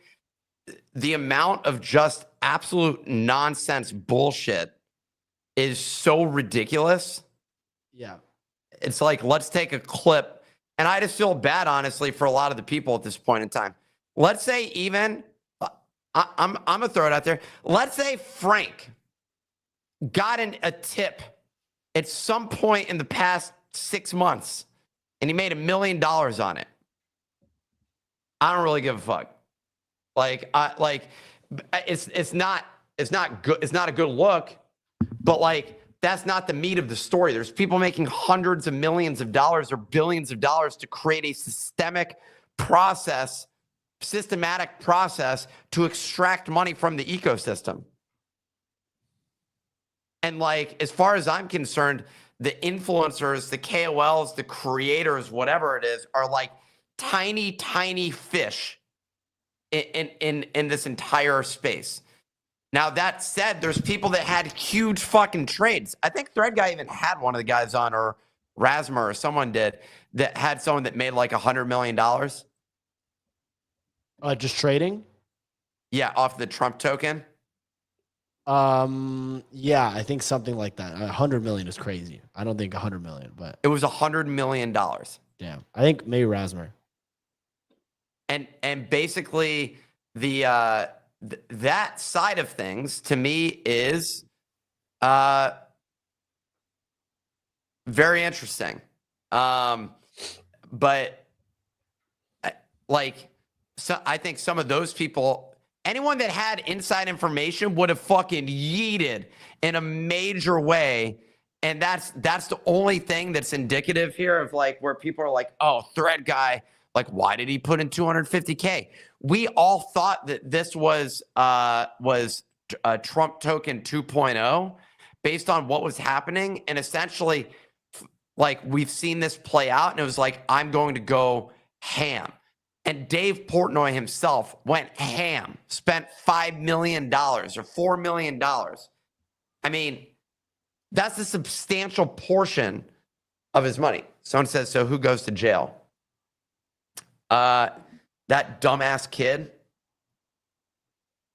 the amount of just absolute nonsense bullshit is so ridiculous. Yeah, it's like, let's take a clip, and I just feel bad, honestly, for a lot of the people at this point in time. Let's say even I'm gonna throw it out there. Let's say Frank got a tip at some point in the past 6 months, and he made $1 million on it. I don't really give a fuck. It's not good. It's not a good look, but like, that's not the meat of the story. There's people making hundreds of millions of dollars or billions of dollars to create a systemic process systematic process to extract money from the ecosystem. And like, as far as I'm concerned, the influencers, the KOLs, the creators, whatever it is, are like tiny, tiny fish in this entire space. Now, that said, there's people that had huge fucking trades. I think Thread Guy even had one of the guys on, or Rasmer, or someone did, that had someone that made like $100 million. Just trading? Yeah, off the Trump token. Yeah, I think something like that. 100 million is crazy. I don't think 100 million, but It was $100 million. damn. I think maybe Rasmer. And basically the that side of things to me is very interesting. But like, so I think some of those people, anyone that had inside information would have fucking yeeted in a major way. And that's the only thing that's indicative here of like where people are like, oh, Thread Guy, like, why did he put in 250K? We all thought that this was a Trump token 2.0 based on what was happening. And essentially, like, we've seen this play out, and it was like, I'm going to go ham. And Dave Portnoy himself went ham, spent $5 million or $4 million. I mean, that's a substantial portion of his money. Someone says, so who goes to jail? That dumbass kid.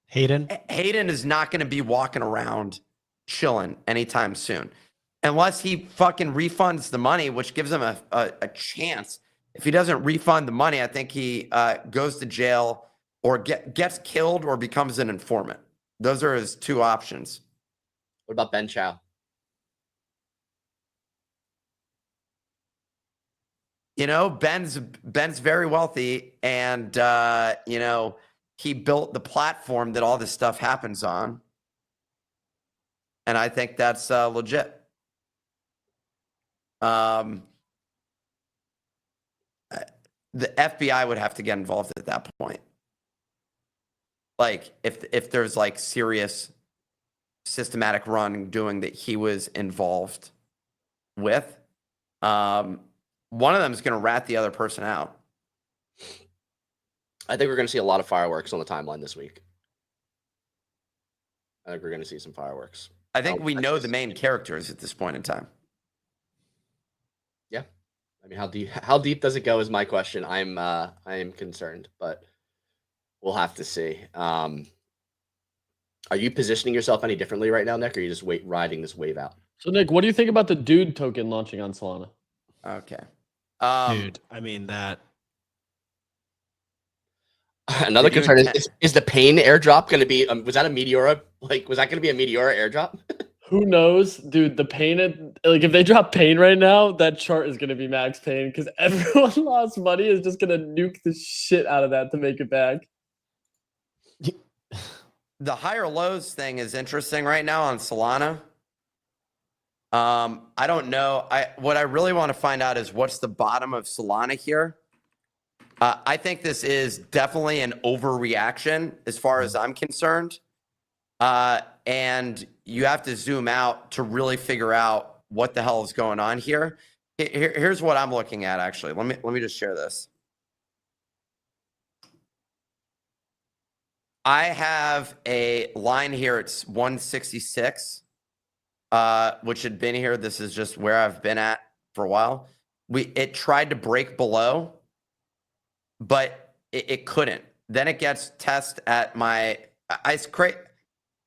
Hayden? Hayden is not going to be walking around chilling anytime soon. Unless he fucking refunds the money, which gives him a chance. If he doesn't refund the money, I think he goes to jail or gets killed or becomes an informant. Those are his two options. What about Ben Chow? You know, Ben's very wealthy, and you know, he built the platform that all this stuff happens on, and I think that's legit. The FBI would have to get involved at that point. Like, if there's like serious systematic wrongdoing that he was involved with, one of them is going to rat the other person out. I think we're going to see a lot of fireworks on the timeline this week. I think we're going to see some fireworks. I think we know the main characters at this point in time. Yeah. I mean, how deep does it go is my question. I am concerned, but we'll have to see. Are you positioning yourself any differently right now, Nick, or are you just riding this wave out? So, Nick, what do you think about the dude token launching on Solana? Okay. Dude, I mean that. Another concern is the Pain airdrop going to be? Was that a Meteora? Like, was that going to be a Meteora airdrop? Who knows, dude? The Pain, like, if they drop Pain right now, that chart is going to be max Pain because everyone lost money is just going to nuke the shit out of that to make it back. The higher lows thing is interesting right now on Solana. I don't know. What I really want to find out is what's the bottom of Solana here. I think this is definitely an overreaction as far as I'm concerned. And you have to zoom out to really figure out what the hell is going on here. Here's what I'm looking at, actually. Let me just share this. I have a line here. It's 166. Which had been here. This is just where I've been at for a while. It tried to break below, but it couldn't. Then it gets test at my ice crate.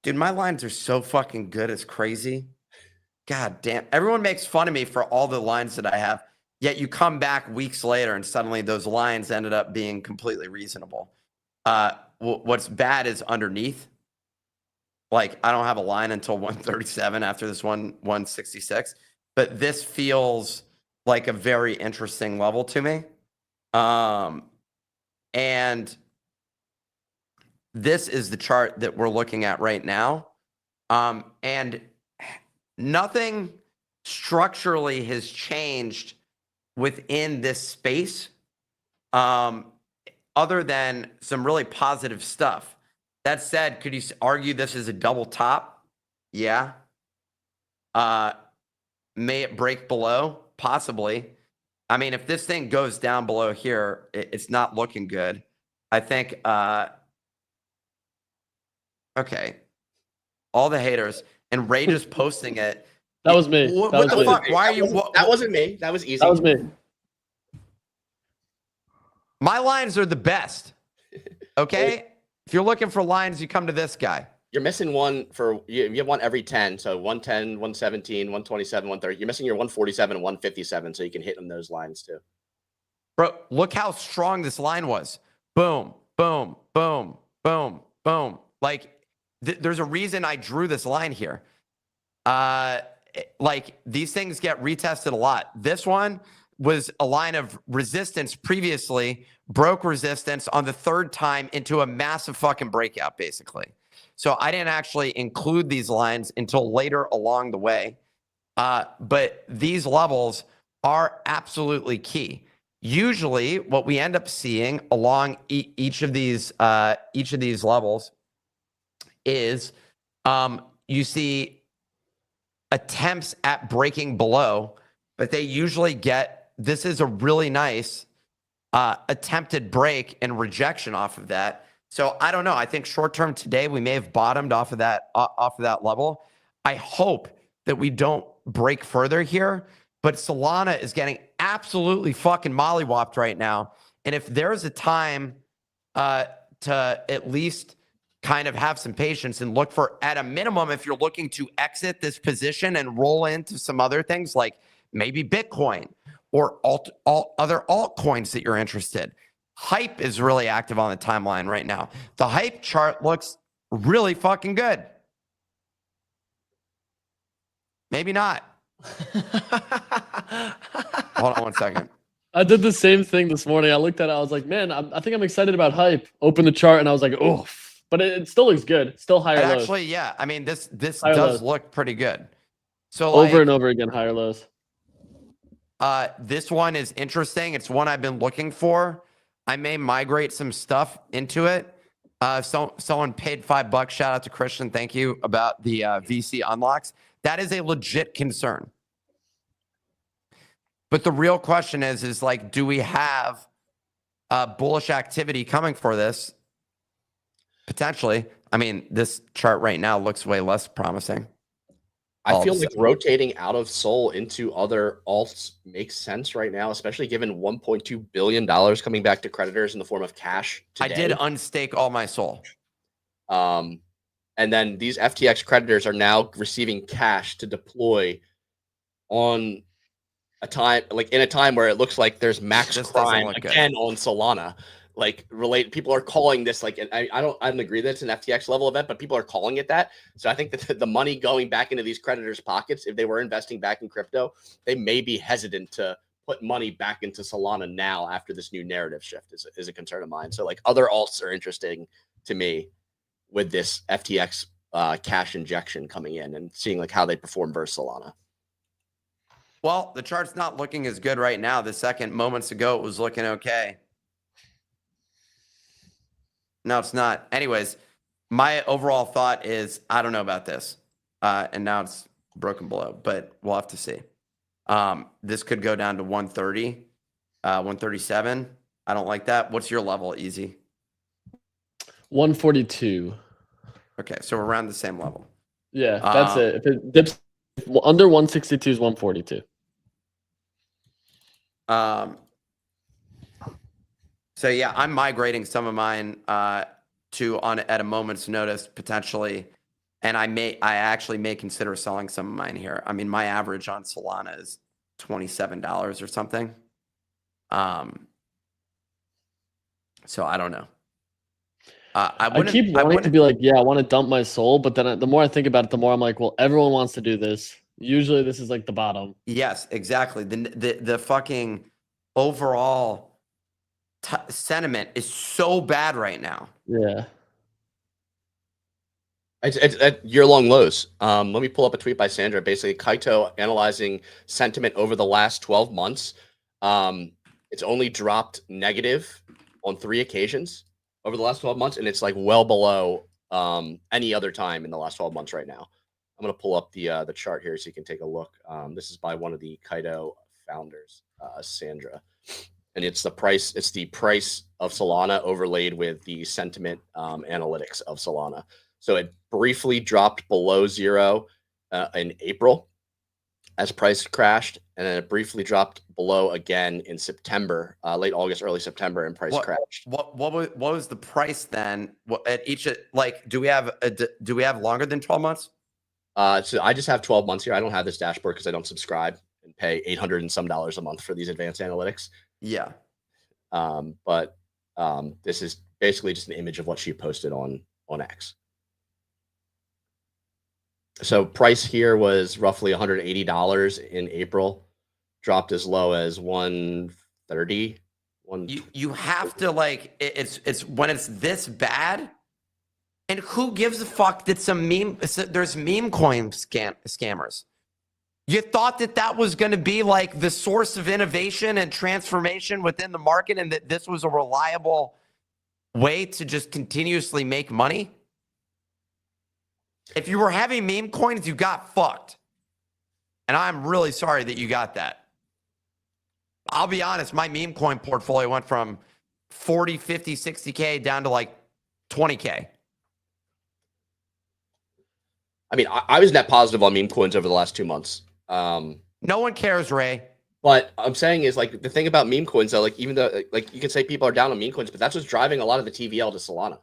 Dude, my lines are so fucking good. It's crazy. God damn. Everyone makes fun of me for all the lines that I have. Yet you come back weeks later and suddenly those lines ended up being completely reasonable. What's bad is underneath. Like, I don't have a line until 137 after this 166, but this feels like a very interesting level to me. And this is the chart that we're looking at right now. And nothing structurally has changed within this space. other than some really positive stuff. That said, could you argue this is a double top? Yeah. May it break below? Possibly. I mean, if this thing goes down below here, it's not looking good. I think, okay. All the haters and Ray just posting it. That was me. What the fuck? Why are you? That wasn't me. That was easy. That was me. My lines are the best. Okay? If you're looking for lines, you come to this guy. You're missing one for you have one every 10. So 110, 117, 127, 130. You're missing your 147 and 157, so you can hit on those lines too. Bro, look how strong this line was. Boom, boom, boom, boom, boom. Like, there's a reason I drew this line here. Like, these things get retested a lot. This one was a line of resistance previously, broke resistance on the third time into a massive fucking breakout, basically. So I didn't actually include these lines until later along the way. But these levels are absolutely key. Usually what we end up seeing along each of these levels is you see attempts at breaking below, but they usually get, this is a really nice attempted break and rejection off of that. So I don't know. I think short term today we may have bottomed off of that level. I hope that we don't break further here, but Solana is getting absolutely fucking mollywopped right now. And if there's a time to at least kind of have some patience and look for, at a minimum, if you're looking to exit this position and roll into some other things like maybe Bitcoin or other altcoins that you're interested. Hype is really active on the timeline right now. The hype chart looks really fucking good. Maybe not. Hold on one second. I did the same thing this morning. I looked at it. I was like, man, I think I'm excited about hype. Open the chart and I was like, oh, but it still looks good. Still higher lows. Actually, yeah. I mean, this higher does lows. look pretty good. So over and over again, higher lows. This one is interesting. It's one I've been looking for. I may migrate some stuff into it. Someone paid $5. Shout out to Christian. Thank you about the VC unlocks. That is a legit concern. But the real question is like, do we have bullish activity coming for this? Potentially. I mean, this chart right now looks way less promising. I feel like rotating out of Sol into other alts makes sense right now, especially given $1.2 billion coming back to creditors in the form of cash today. I did unstake all my Sol. And then these FTX creditors are now receiving cash to deploy on a time, like in a time where it looks like there's max crime again on Solana. Like people are calling this like, and I don't agree that it's an FTX level event, but people are calling it that. So I think that the money going back into these creditors' pockets, if they were investing back in crypto, they may be hesitant to put money back into Solana now after this new narrative shift is a concern of mine. So like other alts are interesting to me with this FTX cash injection coming in and seeing like how they perform versus Solana. Well, the chart's not looking as good right now. The second moments ago, it was looking okay. No, it's not. Anyways, my overall thought is I don't know about this. And now it's broken below, but we'll have to see. This could go down to 130, 137. I don't like that. What's your level, Easy? 142. Okay, so we're around the same level. Yeah, that's it. If it dips under 162 is 142. So yeah, I'm migrating some of mine to at a moment's notice potentially, and I actually may consider selling some of mine here. I mean, my average on Solana is $27 or something. So I don't know. I keep wanting to be like, yeah, I want to dump my soul, but then the more I think about it, the more I'm like, well, everyone wants to do this. Usually, this is like the bottom. Yes, exactly. The fucking overall sentiment is so bad right now. Yeah. It's at year-long lows. Let me pull up a tweet by Sandra. Basically, Kaito analyzing sentiment over the last 12 months. It's only dropped negative on 3 occasions over the last 12 months, and it's like well below any other time in the last 12 months right now. I'm going to pull up the chart here so you can take a look. This is by one of the Kaido founders, Sandra. And it's the price of Solana overlaid with the sentiment analytics of Solana. So it briefly dropped below 0 in April as price crashed, and then it briefly dropped below again in September, late August, early September, and price crashed. What was the price then? At each, like, do we have longer than 12 months? So I just have 12 months here. I don't have this dashboard because I don't subscribe and pay $800 and some a month for these advanced analytics. Yeah. But this is basically just an image of what she posted on X. So price here was roughly $180 in April, dropped as low as 130. You have to, like, it's when it's this bad. And who gives a fuck that there's meme coin scammers? You thought that was going to be like the source of innovation and transformation within the market, and that this was a reliable way to just continuously make money? If you were having meme coins, you got fucked. And I'm really sorry that you got that. I'll be honest, my meme coin portfolio went from 40, 50, 60K down to like 20K. I mean, I was net positive on meme coins over the last 2 months. No one cares, Ray. But I'm saying is, like, the thing about meme coins, though, like, even though, like, you can say people are down on meme coins, but that's what's driving a lot of the TVL to Solana,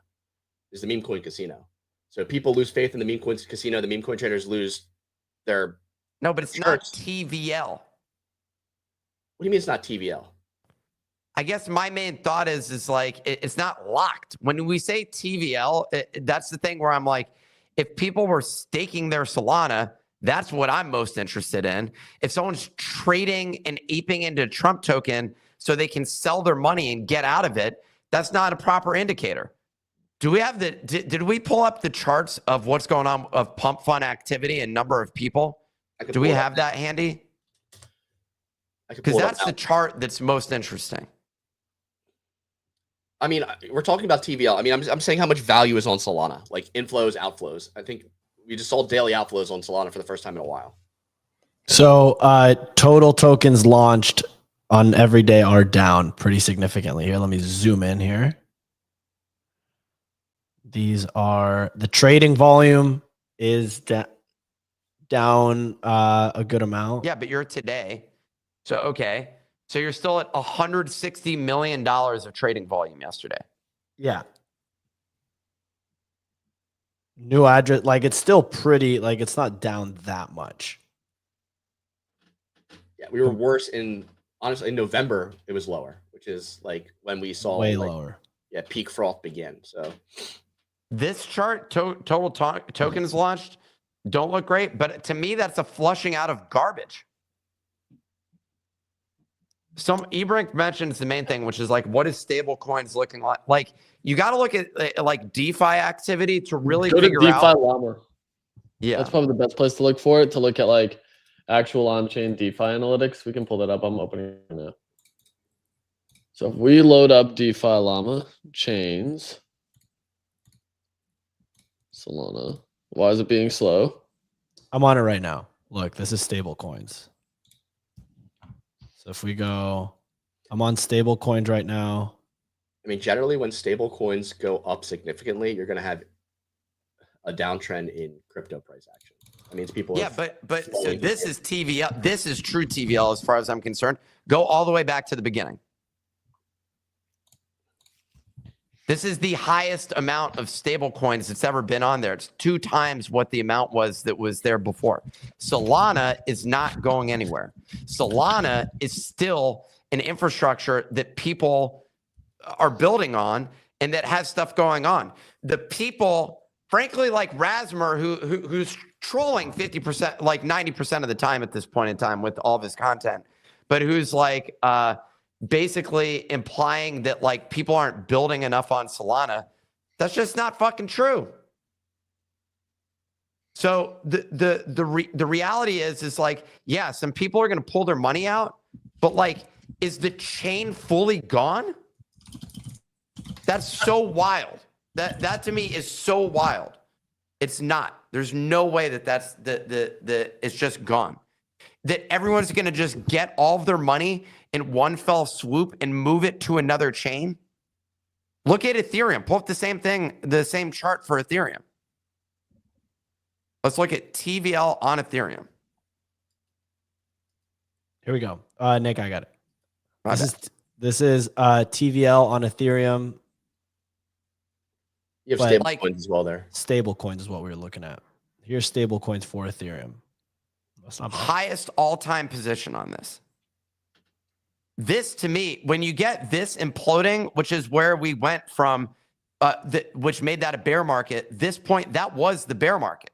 is the meme coin casino. So people lose faith in the meme coins casino. The meme coin traders lose their. No, but it's not TVL. What do you mean it's not TVL? I guess my main thought is like, it's not locked. When we say TVL, that's the thing where I'm like, if people were staking their Solana, that's what I'm most interested in. If someone's trading and aping into Trump token so they can sell their money and get out of it, that's not a proper indicator. Do we have did we pull up the charts of what's going on of pump fund activity and number of people? Do we have that handy? Because that's the chart that's most interesting. I mean, we're talking about TVL. I mean, I'm saying how much value is on Solana, like inflows, outflows. I think we just saw daily outflows on Solana for the first time in a while. So total tokens launched on every day are down pretty significantly. Here, let me zoom in here. These are the trading volume is down a good amount. Yeah, but you're today. So, okay. So you're still at $160 million of trading volume yesterday. Yeah. New address, like it's still pretty, like it's not down that much. Yeah, we were worse honestly, in November, it was lower, which is like when we saw way lower. Yeah, peak froth begin. So this chart, total tokens launched, don't look great, but to me, that's a flushing out of garbage. Some eBrink mentions the main thing, which is like, what is stable coins looking like? Like, you got to look at like DeFi activity to really figure out. DeFi Llama. Yeah, that's probably the best place to look for it. To look at like actual on-chain DeFi analytics. We can pull that up. I'm opening it now. So if we load up DeFi Llama chains, Solana. Why is it being slow? I'm on it right now. Look, this is stable coins. So if we go, I'm on stable coins right now. I mean, generally when stable coins go up significantly, you're going to have a downtrend in crypto price action. That means people. Yeah, but so this is TVL. This is true TVL as far as I'm concerned. Go all the way back to the beginning. This is the highest amount of stable coins that's ever been on there. It's 2 times what the amount was that was there before. Solana is not going anywhere. Solana is still an infrastructure that people are building on and that has stuff going on. The people, frankly, like Rasmer, who's trolling 50%, like 90% of the time at this point in time with all of his content, but who's like, basically implying that like people aren't building enough on Solana. That's just not fucking true. So the reality is like, yeah, some people are going to pull their money out, but like, is the chain fully gone? That's so wild. That to me is so wild. It's not. There's no way that that's it's just gone. That everyone's going to just get all of their money in one fell swoop and move it to another chain. Look at Ethereum. Pull up the same thing, the same chart for Ethereum. Let's look at TVL on Ethereum. Here we go. Nick, I got it. My bad. This is TVL on Ethereum. You have But- stable Like- coins as well there. Stable coins is what we were looking at. Here's stable coins for Ethereum. That's not bad. Highest all-time position on this. This to me, when you get this imploding, which is where we went from, which made that a bear market. This point, that was the bear market.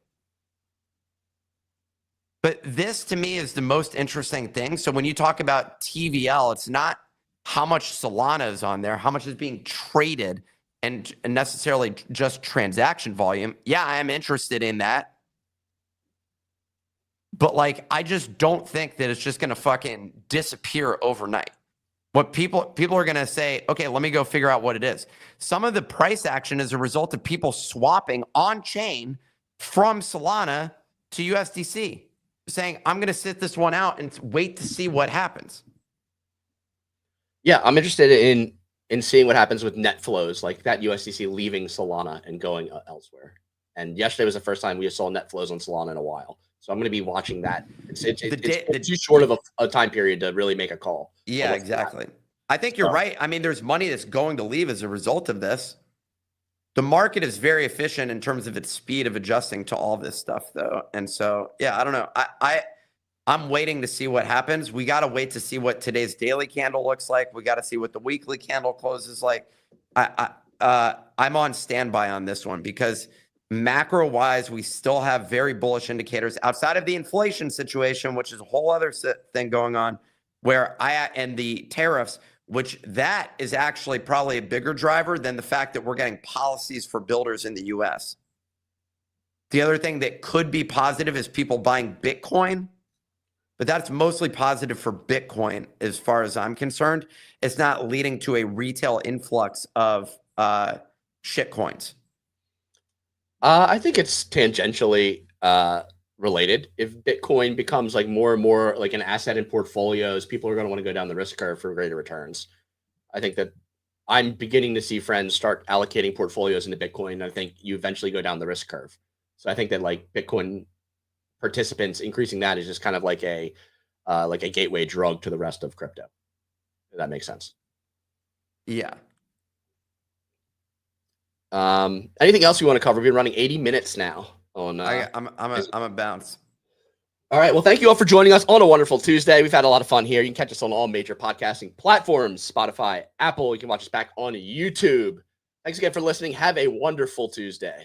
But this to me is the most interesting thing. So when you talk about TVL, it's not how much Solana is on there, how much is being traded, and necessarily just transaction volume. Yeah, I am interested in that. But like, I just don't think that it's just going to fucking disappear overnight. What people are going to say, okay, let me go figure out what it is. Some of the price action is a result of people swapping on chain from Solana to USDC, saying, I'm going to sit this one out and wait to see what happens. Yeah, I'm interested in seeing what happens with net flows, like that USDC leaving Solana and going elsewhere. And yesterday was the first time we saw net flows on Solana in a while. So I'm going to be watching that. It's too short of a time period to really make a call. Yeah, exactly. I think you're right. I mean, there's money that's going to leave as a result of this. The market is very efficient in terms of its speed of adjusting to all this stuff, though. And so, yeah, I don't know. I'm waiting to see what happens. We got to wait to see what today's daily candle looks like. We got to see what the weekly candle closes like. I'm on standby on this one because macro wise, we still have very bullish indicators outside of the inflation situation, which is a whole other thing going on where and the tariffs, which that is actually probably a bigger driver than the fact that we're getting policies for builders in the US. The other thing that could be positive is people buying Bitcoin, but that's mostly positive for Bitcoin as far as I'm concerned. It's not leading to a retail influx of shit coins. I think it's tangentially related. If Bitcoin becomes like more and more like an asset in portfolios, people are going to want to go down the risk curve for greater returns. I think that I'm beginning to see friends start allocating portfolios into Bitcoin. And I think you eventually go down the risk curve. So I think that like Bitcoin participants increasing that is just kind of like a gateway drug to the rest of crypto. If that makes sense. Yeah. Anything else you want to cover? We've been running 80 minutes now on I'm a bounce. All right. Well, thank you all for joining us on a wonderful Tuesday. We've had a lot of fun here. You can catch us on all major podcasting platforms, Spotify, Apple. You can watch us back on YouTube. Thanks again for listening. Have a wonderful Tuesday.